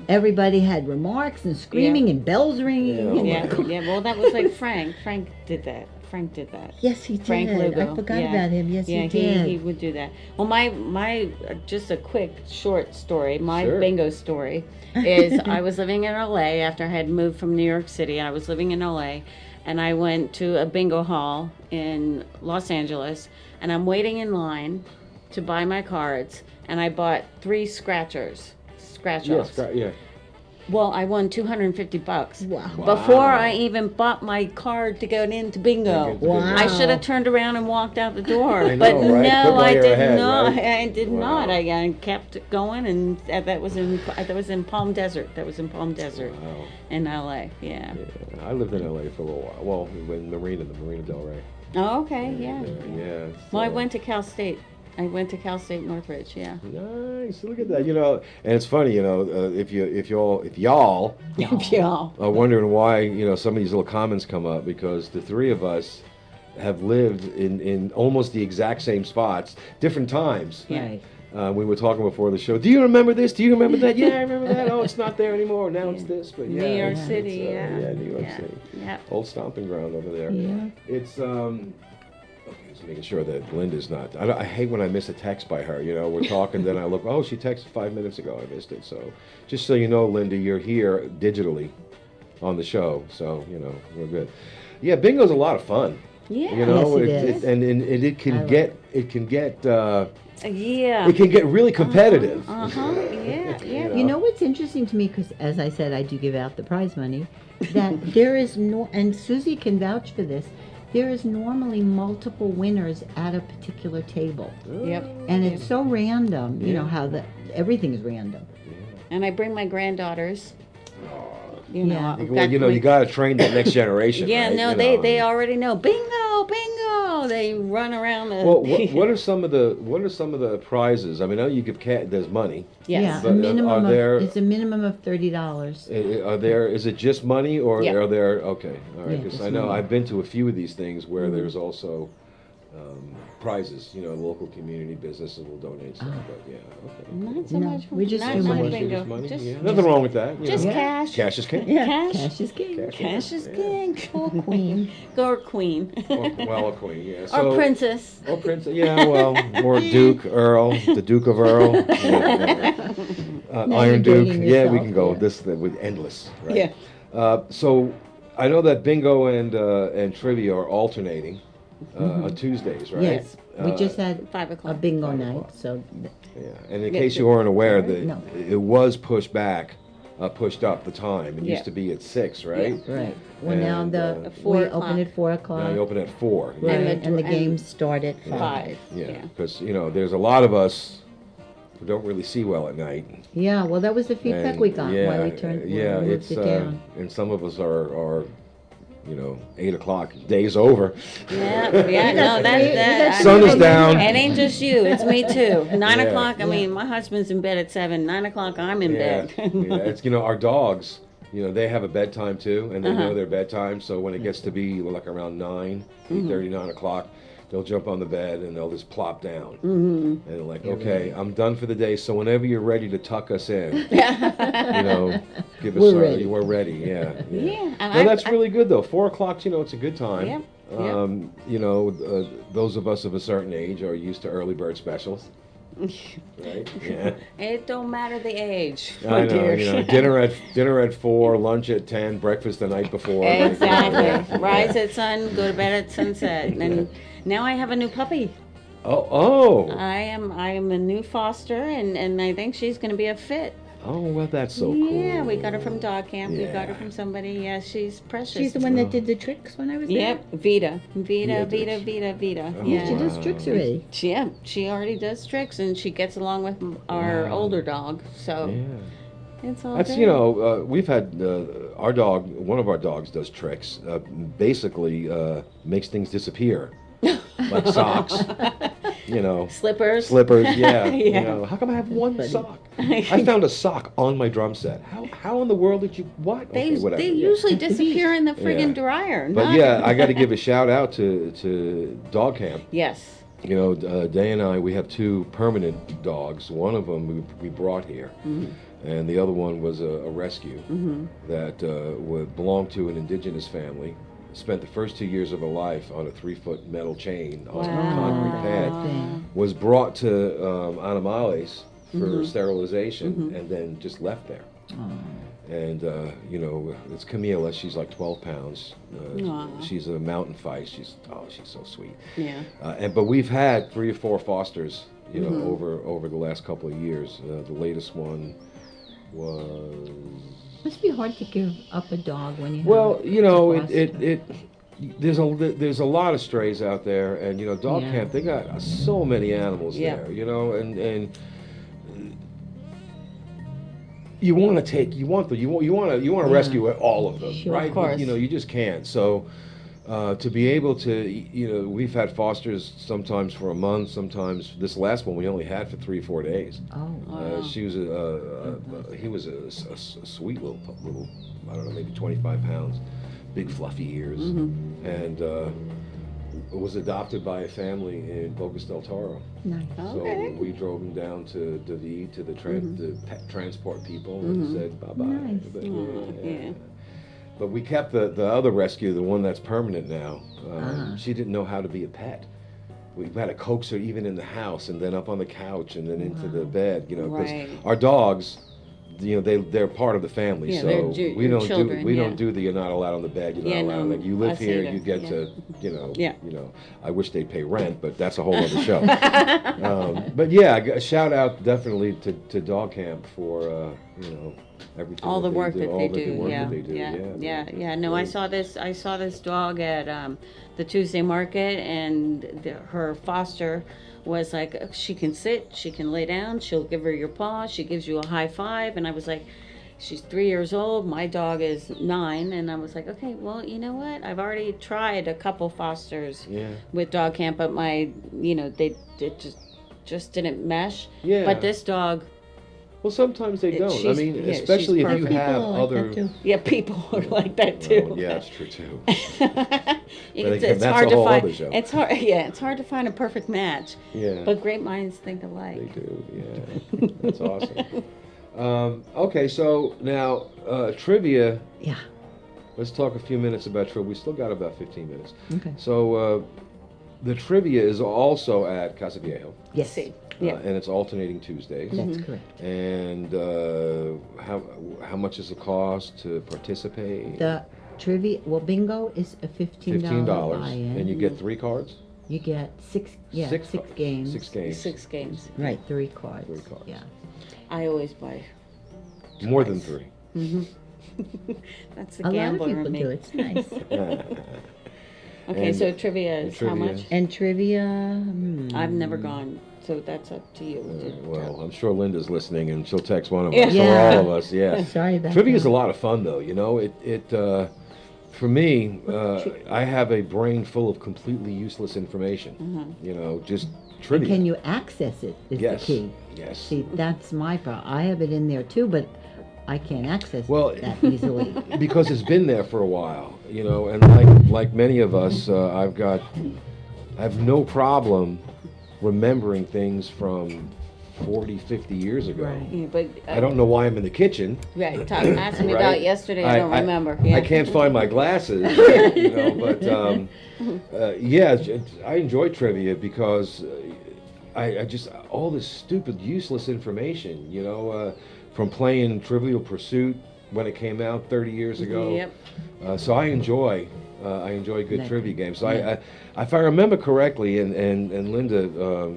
everybody had remarks and screaming and bells ringing. Yeah. and- Yeah, yeah. Well, that was like Frank. Frank did that. Frank did that. Yes, he did. Frank Lugo. I forgot Yeah. about him. Yes, Yeah, he did. he would do that. Well, my just a quick short story. My Sure. bingo story is I was living in LA after I had moved from New York City. I was living in LA, and I went to a bingo hall in Los Angeles, and I'm waiting in line to buy my cards, and I bought 3 scratch-offs. Yeah. Well, I won $250 Wow. before I even bought my card to go into bingo. Wow. I should have turned around and walked out the door, I know, but right? Put no, while I you're did ahead, not. right? I did Wow. not. I kept going, and that was in Palm Desert. That was in Palm Desert, Wow. in LA. Yeah. Yeah. I lived in LA for a little while. Well, in the Marina Del Rey. Oh, okay. Yeah. Yeah. Well, I so- went to Cal State. I went to Cal State Northridge. Yeah. Nice. Look at that. You know, and it's funny. You know, if y'all Yeah. are wondering why, you know, some of these little comments come up, because the 3 of us have lived in almost the exact same spots, different times. Right. We were talking before the show. Do you remember this? Do you remember that? Yeah, I remember that. Oh, it's not there anymore. Now it's this. But yeah, New York it's, City. Yeah. yeah, New York Yeah. City. Yeah. Old stomping ground over there. Yeah. It's okay, just making sure that Linda's not. I hate when I miss a text by her. You know, we're talking, then I look. Oh, she texted 5 minutes ago. I missed it. So, just so you know, Linda, you're here digitally on the show. So you know, we're good. Yeah, bingo's a lot of fun. Yeah. You know, Yes, it is. and it I can love get it can get Yeah. it can get really competitive. Yeah. Yeah. You know what's interesting to me, because as I said, I do give out the prize money, that there is no, and Susie can vouch for this, there is normally multiple winners at a particular table. Yep. And it's so random, you know, Yeah. how everything is random. And I bring my granddaughters. You know, Yeah. I've Well, got you know, my- you got to train that next generation. Yeah, right? no, You they know. already know. Bingo, bingo. They run around the. Well, what are some of the prizes? I mean, I know you give there's money. Yes. Yeah, But, a minimum are there- it's a minimum of $30. Is it just money, or Yeah. are there? Okay, all right. Yeah, Because just I know money. I've been to a few of these things where there's also prizes. You know, local community businesses will donate stuff. But yeah, okay. Not so No, much. we just not do so much money. bingo. Just money? Just, Yeah. Nothing wrong with that. You just know. cash. Cash is king. Yeah, Cash. cash is king. Cash is Yeah. king. Or queen. Or queen. Well, a queen. Yeah. Or So, princess. Oh, Prince, yeah, well, or Duke, Earl, the Duke of Earl, Now Iron you're Duke. dating Yeah, we yourself, can go yeah. this with endless. Right? Yeah. So I know that bingo and trivia are alternating on Tuesdays, right? Yes, we just had 5 a o'clock. bingo 5 night, o'clock. so Yeah, and in Yeah, case you weren't aware, No. it was pushed back, pushed up the time. It Yeah. used to be at 6, right? right. Well, now And, the 4 we o'clock. open at 4 Now o'clock. you open at 4. Right, And and the- the and games start at 5. 5. Yeah, because you know, there's a lot of us who don't really see well at night. Yeah, well, that was the feedback And, we got yeah, when we turned, when yeah, we moved it's it down. and some of us are, you know, 8 o'clock, day's over. Yeah, yeah, no, that. Sun is down. It ain't just you, it's me too. 9 Yeah. o'clock, I Yeah. mean, my husband's in bed at 7. 9 o'clock, I'm in Yeah, bed. yeah, it's, you know, our dogs, you know, they have a bedtime too, and they Uh-huh. know their bedtime. So when it gets to be like around 9, Mm-hmm. 8:30, 9 o'clock, they'll jump on the bed and they'll just plop down. Mm-hmm. And they're like, okay, I'm done for the day. So whenever you're ready to tuck us in, you know, give us. We're ready. We're ready. Yeah. Yeah, and No, I- that's I- really good though. 4 o'clock, you know, it's a good time. Yep, yep. You know, those of us of a certain age are used to early bird specials, right? Yeah. It don't matter the age, I my know. dear. You know, dinner at 4, lunch at 10, breakfast the night before. Exactly. Rise at sun, go to bed at sunset. And now I have a new puppy. Oh. I am a new foster, and I think she's going to be a fit. Oh, well, that's so cool. Yeah, we got her from dog camp. We got her Yeah. from somebody. Yeah, she's precious. She's the one that did the tricks when I was there? Yep, Vita. Yeah, Vita. Oh, Yeah. She does tricks already. She already does tricks, and she gets along with our Wow. older dog. So Yeah. it's all That's, good. you know, we've had our dog, one of our dogs does tricks, basically makes things disappear, like socks, you know, Slippers. slippers, yeah. You Yeah. know, how come I have one funny. sock? I found a sock on my drum set. How in the world did you, what? They Okay, whatever. they yeah. usually disappear in the friggin' Yeah. dryer. But not- yeah, I got to give a shout out to dog camp. Yes. You know, Day and I, we have 2 permanent dogs. One of them we brought here, and the other one was a rescue that belonged to an indigenous family. spent the first 2 years of her life on a 3-foot metal chain on a Wow. concrete pad, Thing. was brought to Animales for sterilization, Mhm. and then just left there. Oh. And you know, it's Camila. She's like 12 pounds. Aw. She's a mountain fight. She's so sweet. Yeah. But we've had 3 or 4 fosters, you know, Mhm. over the last couple of years. The latest one was Must be hard to give up a dog when you have well, you know, a foster. there's a lot of strays out there, and you know, dog Yeah. camp, they got so many animals Yeah. there, you know, and you want to rescue all of them, Sure, right? of course. You know, you just can't. So to be able to, you know, we've had fosters sometimes for a month, sometimes this last one we only had for 3 or 4 days. Oh. Wow. She was he was a sweet little, I don't know, maybe 25 pounds, big fluffy ears, and was adopted by a family in Bocas del Toro. Nice. Okay. So we drove him down to David, to the pet transport people, and said bye-bye. Nice. But, Yeah. But we kept the other rescue, the one that's permanent now. Ah. She didn't know how to be a pet. We had to coax her even in the house, and then up on the couch, and then into the bed. You know, because Right. our dogs, you know, they're part of the family. Yeah, So they're we don't children, do we yeah. don't do the you're not allowed on the bed. You're not Yeah, allowed. no, Like you live us here, either, you get yeah. to Yeah. you know. I wish they'd pay rent, but that's a whole other show. But yeah, a shout out definitely to Dog Camp for you know, everything. All the work that all they the do. work Yeah. that they do. Yeah. No, I saw this dog at the Tuesday market, and her foster was like, she can sit, she can lay down, she'll give her your paw, she gives you a high five, and I was like, she's 3 years old, my dog is 9, and I was like, okay, well, you know what, I've already tried a couple fosters Yeah. with Dog Camp, but my, you know, they just didn't mesh. Yeah. But this dog, Well, sometimes they don't. I she's- mean, yeah, especially she's if you perfect. have People like other. that too. yeah, people are like that too. Well, yeah, that's true too. it's again, that's hard a to whole find. other show. It's hard. Yeah, it's hard to find a perfect match. Yeah. But great minds think They alike. do, yeah. That's awesome. Okay, so now trivia. Yeah. Let's talk a few minutes about trivia. We still got about 15 minutes. Okay. So the trivia is also at Casa Viejo, Yes. See, yeah. and it's alternating Tuesdays. That's correct. And how much is the cost to participate? The trivia, well, bingo is a $15 $15, buy-in. and you get 3 cards. You get six cards. games. 6 games. 6 games. Right, 3 cards. 3 cards. Yeah. I always buy. More than 3. That's the A lot of gambler in people me. do. It's nice. Okay, And so trivia is how trivia. much? And trivia, I've never gone, so that's up to you. Well, I'm sure Linda's listening, and she'll text one of Yeah. us or Yeah. all of us. Yeah. sorry about Trivia is that. a lot of fun, though. You know, for me, I have a brain full of completely useless information. You know, just trivia. Can you access it is Yes. the key. Yes. See, that's my problem. I have it in there too, but I can't access Well, it that easily. Because it's been there for a while, you know, and like many of us, I have no problem remembering things from 40, 50 years ago. Right. Yeah, but I don't know why I'm in the kitchen. Right, ask me Right? about yesterday. I don't remember. Yeah. I can't find my glasses, you know. But yeah, I enjoy trivia because I just all this stupid, useless information, you know, from playing Trivial Pursuit when it came out 30 years ago. Yep. So I enjoy good Like trivia it. games. So I, if I remember correctly, and Linda,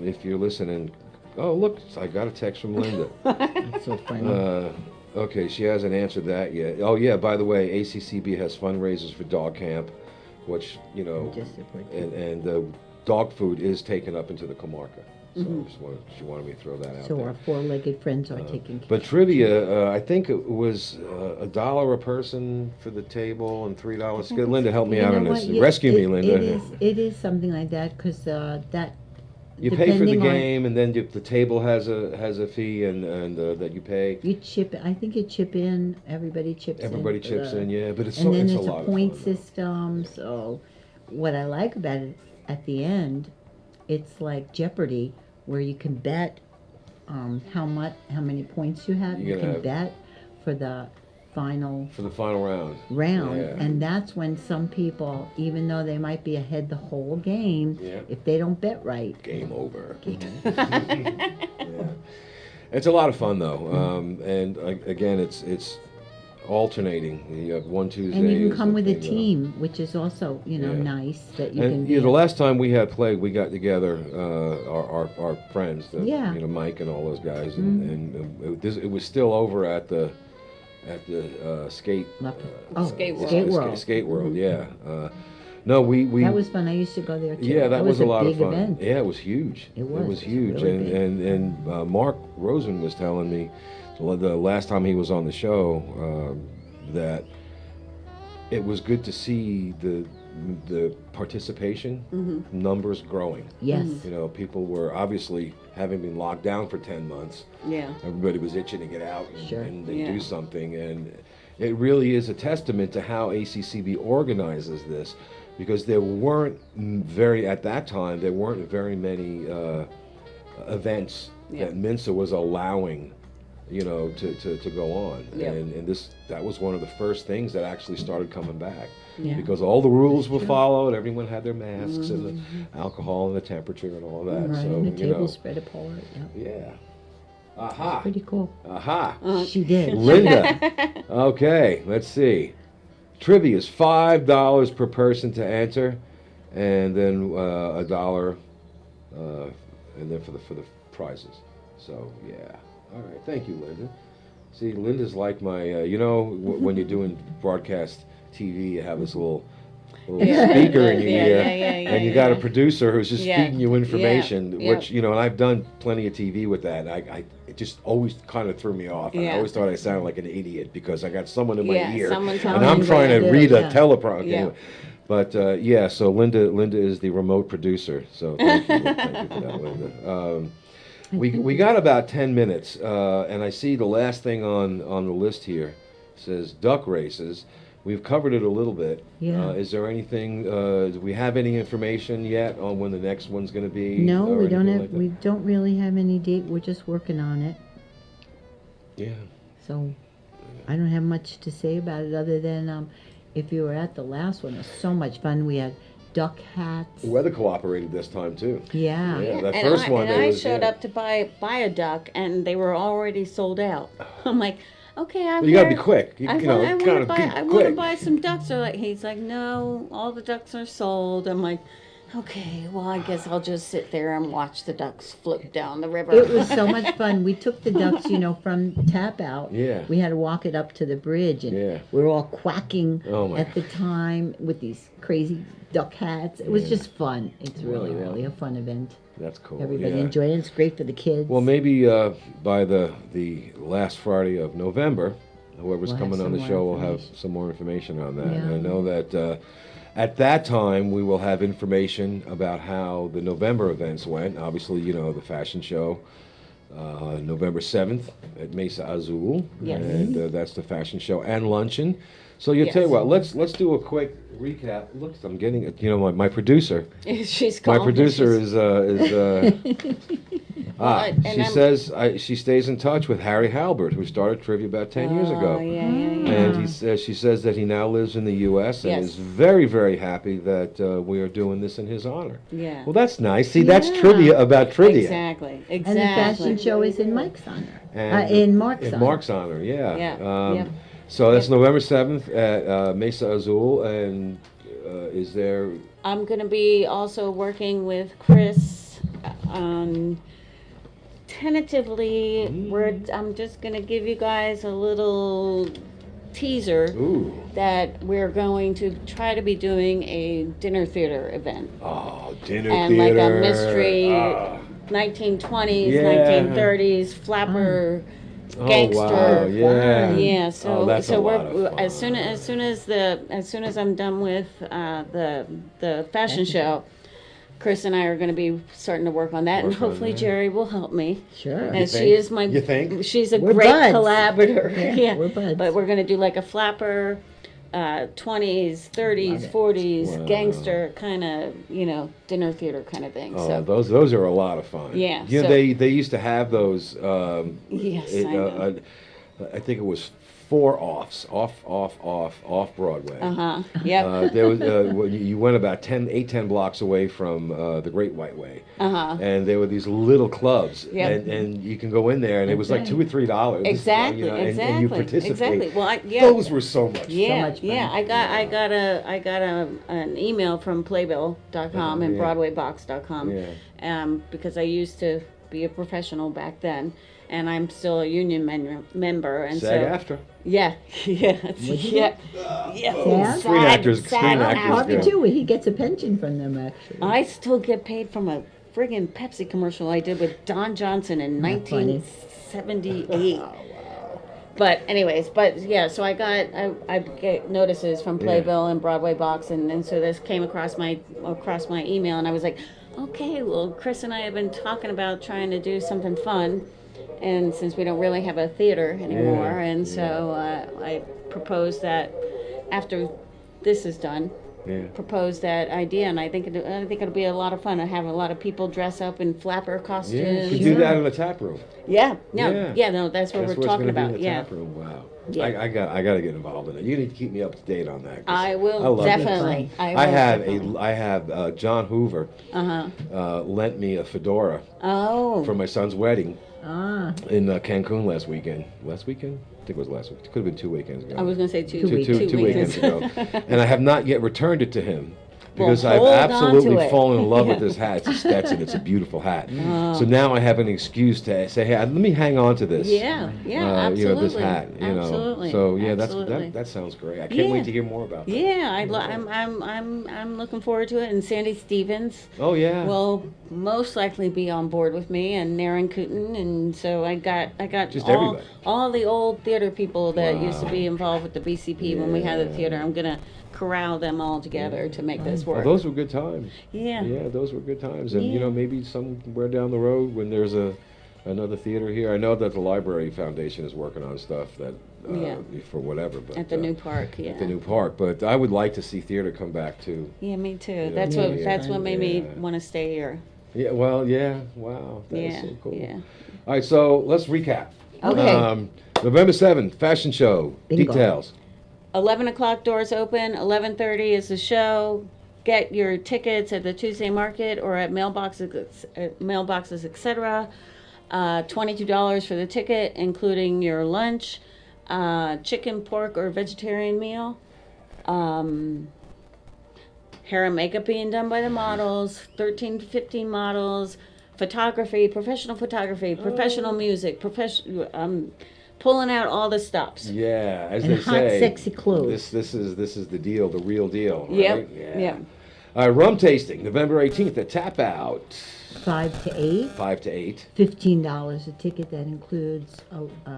if you're listening, oh look, I got a text from Linda. It's so funny. Okay, she hasn't answered that yet. Oh yeah, by the way, ACCB has fundraisers for Dog Camp, which you know, Just support and dog food is taken up into the Comarca. So she wanted me to throw that out So there. our 4-legged friends are taking care. But trivia, I think it was $1 a person for the table and $3. Linda, help me You out know on what? this. Yeah, Rescue me, Linda. It is something like that because that. You pay for the depending on- game, and then the table has a fee, and that you pay. You chip. I think you chip in. Everybody chips in. Everybody for chips the- in, yeah. But it's And then it's a there's lot a of point fun. system. So, what I like about it at the end, it's like Jeopardy, where you can bet how many points you have. You're You gonna can have- bet for the final For the final round. round, Yeah. and that's when some people, even though they might be ahead the whole game, Yeah. if they don't bet right, Game over. Yeah. It's a lot of fun though, and again, it's alternating. You have one Tuesday. and you can is come the with a thing, team, which is also Yeah. nice that you can. And Be the last time we had played, we got together, our friends, Yeah. Mike and all those guys, and it was still over at the skate Skate World. Skate World, yeah. No, we that was fun. I used to go there too. yeah, that was a lot big of fun. event. Yeah, it was huge. It was huge, really big. and Mark Rosen was telling me the last time he was on the show that it was good to see the participation numbers growing. Yes. You know, people were obviously having been locked down for 10 months. Yeah. Everybody was itching to get out Sure. and they Yeah. do something, and it really is a testament to how ACCB organizes this, because there weren't at that time there weren't very many events Yeah. that Mensa was allowing, to go on, Yeah. and that was one of the first things that actually started coming back. Yeah. Because all the rules were followed, everyone had their masks and the alcohol and the temperature and all of that. Right, So and the you table know, spread apart. Yeah. yeah. Aha. Pretty cool. Aha. She did. Linda. Okay, let's see. Trivia is $5 per person to enter, and then $1, and then for the prizes. So yeah. All right. Thank you, Linda. See, Linda's like my. When you're doing broadcast TV, you have this little Yeah. speaker in your Yeah, ear, yeah, yeah, and you yeah, got a yeah. producer who's just Yeah. feeding you information, Yeah. which and I've done plenty of TV with that. And it just always kind of threw me off. I Yeah. always thought I sounded like an idiot because I got someone in my Yeah, ear, someone and telling I'm you trying what to to read do, a yeah. teleprompter. Yeah. Anyway. But so Linda is the remote producer. So thank you for that, Linda. We got about 10 minutes, and I see the last thing on the list here says duck races. We've covered it a little bit. Yeah. Is there anything? Do we have any information yet on when the next one's going to be? No, or we don't anything have. like that? We don't really have any date. We're just working on it. Yeah. So I don't have much to say about it other than if you were at the last one, it was so much fun. We had duck hats. The weather cooperated this time too. Yeah. Yeah, that and first one. I there was, showed yeah. up to buy a duck, and they were already sold out. I'm like, okay, I'm Well, you got to here. be quick. I You know, want kind to of buy. be I want quick. to buy some ducks. He's like, no, all the ducks are sold. I'm like, okay, well, I guess I'll just sit there and watch the ducks float down the river. It was so much fun. We took the ducks, from tap out. Yeah. We had to walk it up to the bridge, and Yeah. we were all quacking Oh, my at the time with these crazy duck hats. It was Yeah. just fun. It's really, Wow. really a fun event. That's cool. Everybody yeah. enjoyed it. It's great for the kids. Well, maybe by the last Friday of November, whoever's We'll have coming on some the more show will have information. some more information on that. Yeah. And I know that at that time we will have information about how the November events went. Obviously, the fashion show, November 7th at Mesa Azul, Yes. and that's the fashion show and luncheon. So you tell you Yes. what, let's do a quick recap. Look, I'm getting it. My producer. She's My calling. producer She's- and she I'm- says she stays in touch with Harry Halbert, who started trivia about 10 years ago. Oh, yeah, yeah, yeah. And she says that he now lives in the U.S. and Yes. is very, very happy that we are doing this in his honor. Yeah. Well, that's nice. See, that's Yeah. trivia about trivia. Exactly. and the fashion Exactly. show is in Mike's honor. And In Mark's in honor. Mark's honor, yeah. Yeah, yeah. So that's November 7th at Mesa Azul, and is there... I'm going to be also working with Chris on tentatively. I'm just going to give you guys a little teaser Ooh. that we're going to try to be doing a dinner theater event. Oh, dinner And theater. like a mystery Ah. 1920s, Yeah. 1930s flapper gangster. Oh, wow, yeah. Yeah, so that's so a we're lot of fun. as soon as I'm done with the fashion show, Chris and I are going to be starting to work on that, and Work on hopefully that. Jerry will help me. Sure. As think? she is my, You think? she's a We're great buds. collaborator. Yeah, we're buds. But we're going to do like a flapper, 20s, 30s, 40s, Wow. gangster kind of, dinner theater kind of thing. Oh, So those are a lot of fun. Yeah, You know, so- they used to have those. yes, it, I know. I think it was 4 off Broadway. Yep. There was you went about 10 blocks away from the Great White Way, and there were these little clubs, Yep. and you can go in there, and it was like $2 or $3. Exactly. And you participate. Exactly. Well, Those were so much. Yeah, much fun. yeah. I got an email from Playbill.com and Yeah. BroadwayBox.com, because I used to be a professional back then, and I'm still a union member, and SAG-AFTRA. yeah, yeah, yeah. Yeah? Screen actors, screen actors. Harvey Yeah. too, he gets a pension from them actually. I still get paid from a friggin' Pepsi commercial I did with Don Johnson in Not funny. 1978. But anyways, so I get notices from Playbill and Broadway Box, and so this came across my email, and I was like, okay, well, Chris and I have been talking about trying to do something fun, and since we don't really have a theater anymore, and so I proposed that after this is done, propose that idea, and I think it'll be a lot of fun. I have a lot of people dress up in flapper costumes. Yeah, you could do that in the tap room. No, that's what we're That's what's talking gonna be about. in the Yeah. tap room. Wow. Yeah. I got to get involved in it. You need to keep me up to date on that. 'Cause I will love definitely. This. I have John Hoover lent me a fedora Oh. for my son's wedding Ah, in Cancun last weekend. Last weekend? I think it was last week. It could have been 2 weekends ago. I was going to say two two weekends ago. And I have not yet returned it to him. Well, Because I've hold on to absolutely it. fallen in love with Yeah. this hat. It's a Stetson. It's a beautiful hat. So now I have an excuse to say, hey, let me hang on to this. Yeah, absolutely. This hat. Absolutely. So yeah, Absolutely. that sounds great. I can't wait to hear more about that. Yeah, I'm looking forward to it. And Sandy Stevens Oh yeah. will most likely be on board with me, and Naren Kooten, and so I got Just all everybody. all the old theater people that used to Wow. be involved with the BCP when we had the theater. I'm gonna corral them all together to make this Well, work. those were good times. Yeah. Yeah, those were good times. And Yeah. maybe somewhere down the road when there's another theater here. I know that the Library Foundation is working on stuff that for whatever. But At the new park, yeah. At the new park, but I would like to see theater come back too. Yeah, me too. Yeah, That's yeah, what yeah. that's what made me Yeah. want to stay here. Yeah, well, yeah, wow, that's Yeah, so cool. yeah. All right, so let's recap. Okay. November 7th, fashion show. Bingo. Details. 11 o'clock doors open. 11:30 is the show. Get your tickets at the Tuesday Market or at mailboxes, etc. $22 for the ticket, including your lunch, chicken, pork, or vegetarian meal. Hair and makeup being done by the models. 13 to 15 models. Photography, professional music, pulling out all the stops. Yeah, as And they hot, say, sexy clothes. This is the deal, the real deal. Right? Yep, Yeah. yep. Rum tasting, November 18th at Tap Out, 5 to 8, 5 to 8. $15 a ticket. That includes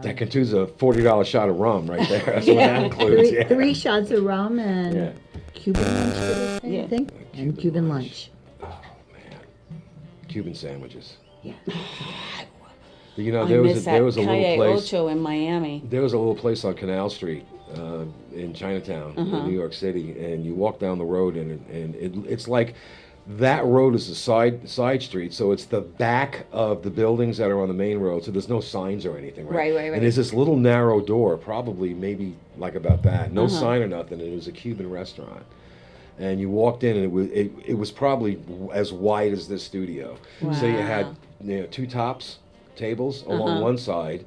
That includes a $40 shot of rum right there. That's what that includes. Yeah. three shots of rum and Yeah. Cuban lunch, did I say, Yeah. I think? And Cuban lunch. Cuban sandwiches. Yeah. You know, I there miss was a that little Calle place. Ocho in Miami. There was a little place on Canal Street in Chinatown, in New York City, and you walk down the road, and it's like that road is a side street, so it's the back of the buildings that are on the main road, so there's no signs or anything, right? Right. And there's this little narrow door, probably maybe like about that, no sign or nothing, and it was a Cuban restaurant. And you walked in, and it was probably as wide as this studio. So you had Wow. 2 tops tables along one side,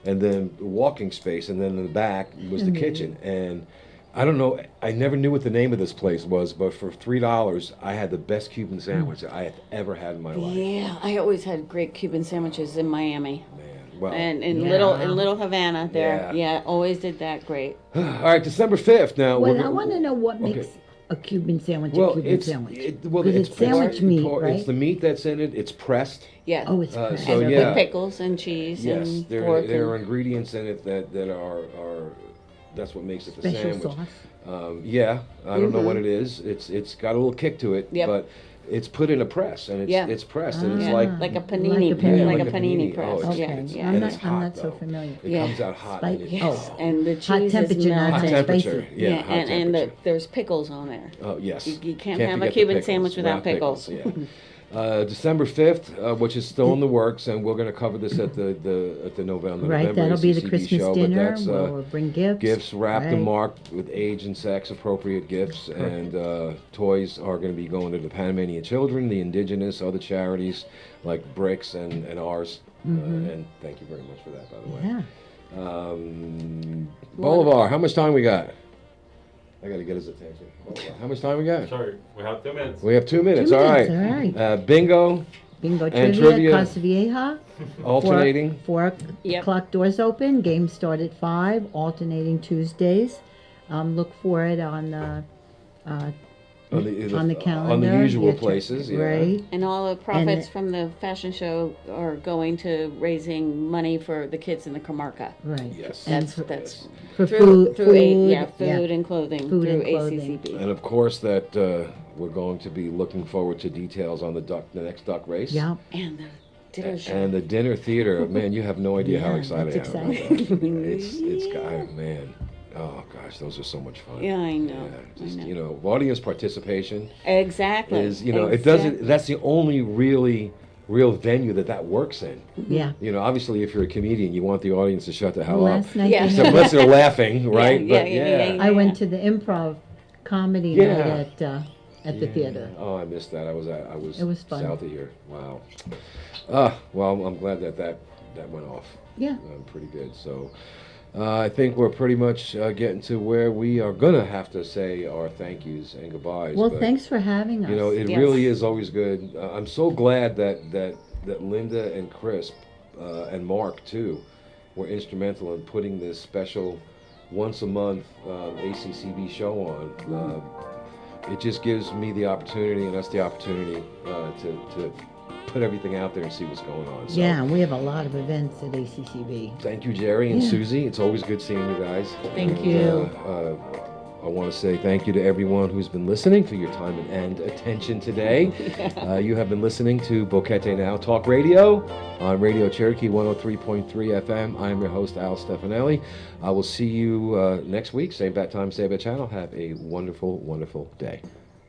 and then walking space, and then in the back was the kitchen. And I don't know, I never knew what the name of this place was, but for $3, I had the best Cuban sandwich I had ever had in my life. Yeah, I always had great Cuban sandwiches in Miami. Man, well, And in Yeah. Little Havana there. Yeah. Yeah, always did that great. all right, December 5th. Now, Well, we're I gonna- want to know what okay. makes a Cuban sandwich Well, a Cuban sandwich. Well, Because it's sandwich meat, right? It's the meat that's in it. It's pressed. Yeah. Oh, it's so pressed. and yeah. with pickles and cheese Yes, and there pork. are and, ingredients in it that are that's what makes it the Special sandwich. sauce. Yeah, I don't know what it is. It's got a little kick to it, Yep. but it's put in a press, and Yeah. it's pressed, and it's yeah, like like a panini, Like a panini. like a Like a panini panini. press. Oh, it's- yeah, Okay, yeah. I'm and not, it's I'm hot, not so though. familiar. It Yeah. comes out hot. Spice- And it's, oh. And the cheese Hot is temperature, not melted. hot temperature. spicy. Yeah, Yeah, hot and temperature. there's pickles on there. Oh yes. You can't have a forget the Cuban pickles. sandwich without pickles. Yeah. December 5th, which is still in the works, and we're going to cover this at the November Right, that'll be the ACCB Christmas show, dinner. But that's, We'll bring gifts. gifts wrapped and Right. marked with age and sex appropriate gifts, and toys are going to be going to the Panamanian children, the indigenous, other charities like Bricks and ours. And thank you very much for that, by the way. Yeah. Bolivar, how much time we got? I got to get his attention. Bolivar, how much time we got? Sorry, we have 2 minutes. We have 2 minutes. 2 All minutes, right. all right. Bingo, Bingo And trivia, trivia. Casa Vieja. alternating. 4 Yep. o'clock doors open. Games start at 5, alternating Tuesdays. Look for it on the On the calendar. on the usual Yeah, places, yeah. Right. And all the profits the- from the fashion show are going to raising money for the kids in the Comarca. Right. Yes. And That's for, that's for through food, food and clothing Food through and clothing. ACCB. And of course, that we're going to be looking forward to details on the next duck race. Yeah. And the dinner show. And the dinner theater, man, you have no idea how Yeah, excited that's I am about exciting. that. It's man. Oh gosh, those are so much fun. Yeah, I know. Yeah, just, I know. you know, audience participation Exactly. is, you know, it doesn't. That's the only real venue that works in. Yeah. You know, obviously, if you're a comedian, you want the audience to shut the hell up. Last night Yeah. they So had- unless they're laughing, right? yeah, But yeah. I went to the improv comedy Yeah. night at the theater. Oh, I missed that. I was It was fun. south of here. Wow. Well, I'm glad that went off. Yeah. Pretty good. So, I think we're pretty much getting to where we are gonna have to say our thank yous and goodbyes. Well, but, thanks for having us. You know, it Yes. really is always good. I'm so glad that Linda and Chris and Mark too were instrumental in putting this special once a month ACCB show on. It just gives me the opportunity and us the opportunity to put everything out there and see what's going on. So, Yeah, we have a lot of events at ACCB. thank you, Jerry and Yeah. Susie. It's always good seeing you guys. Thank And, you. I want to say thank you to everyone who's been listening for your time and attention today. You have been listening to Boquete Now Talk Radio on Radio Cherokee 103.3 FM. I am your host, Al Stefanelli. I will see you next week, same bat time, same bat channel. Have a wonderful, wonderful day.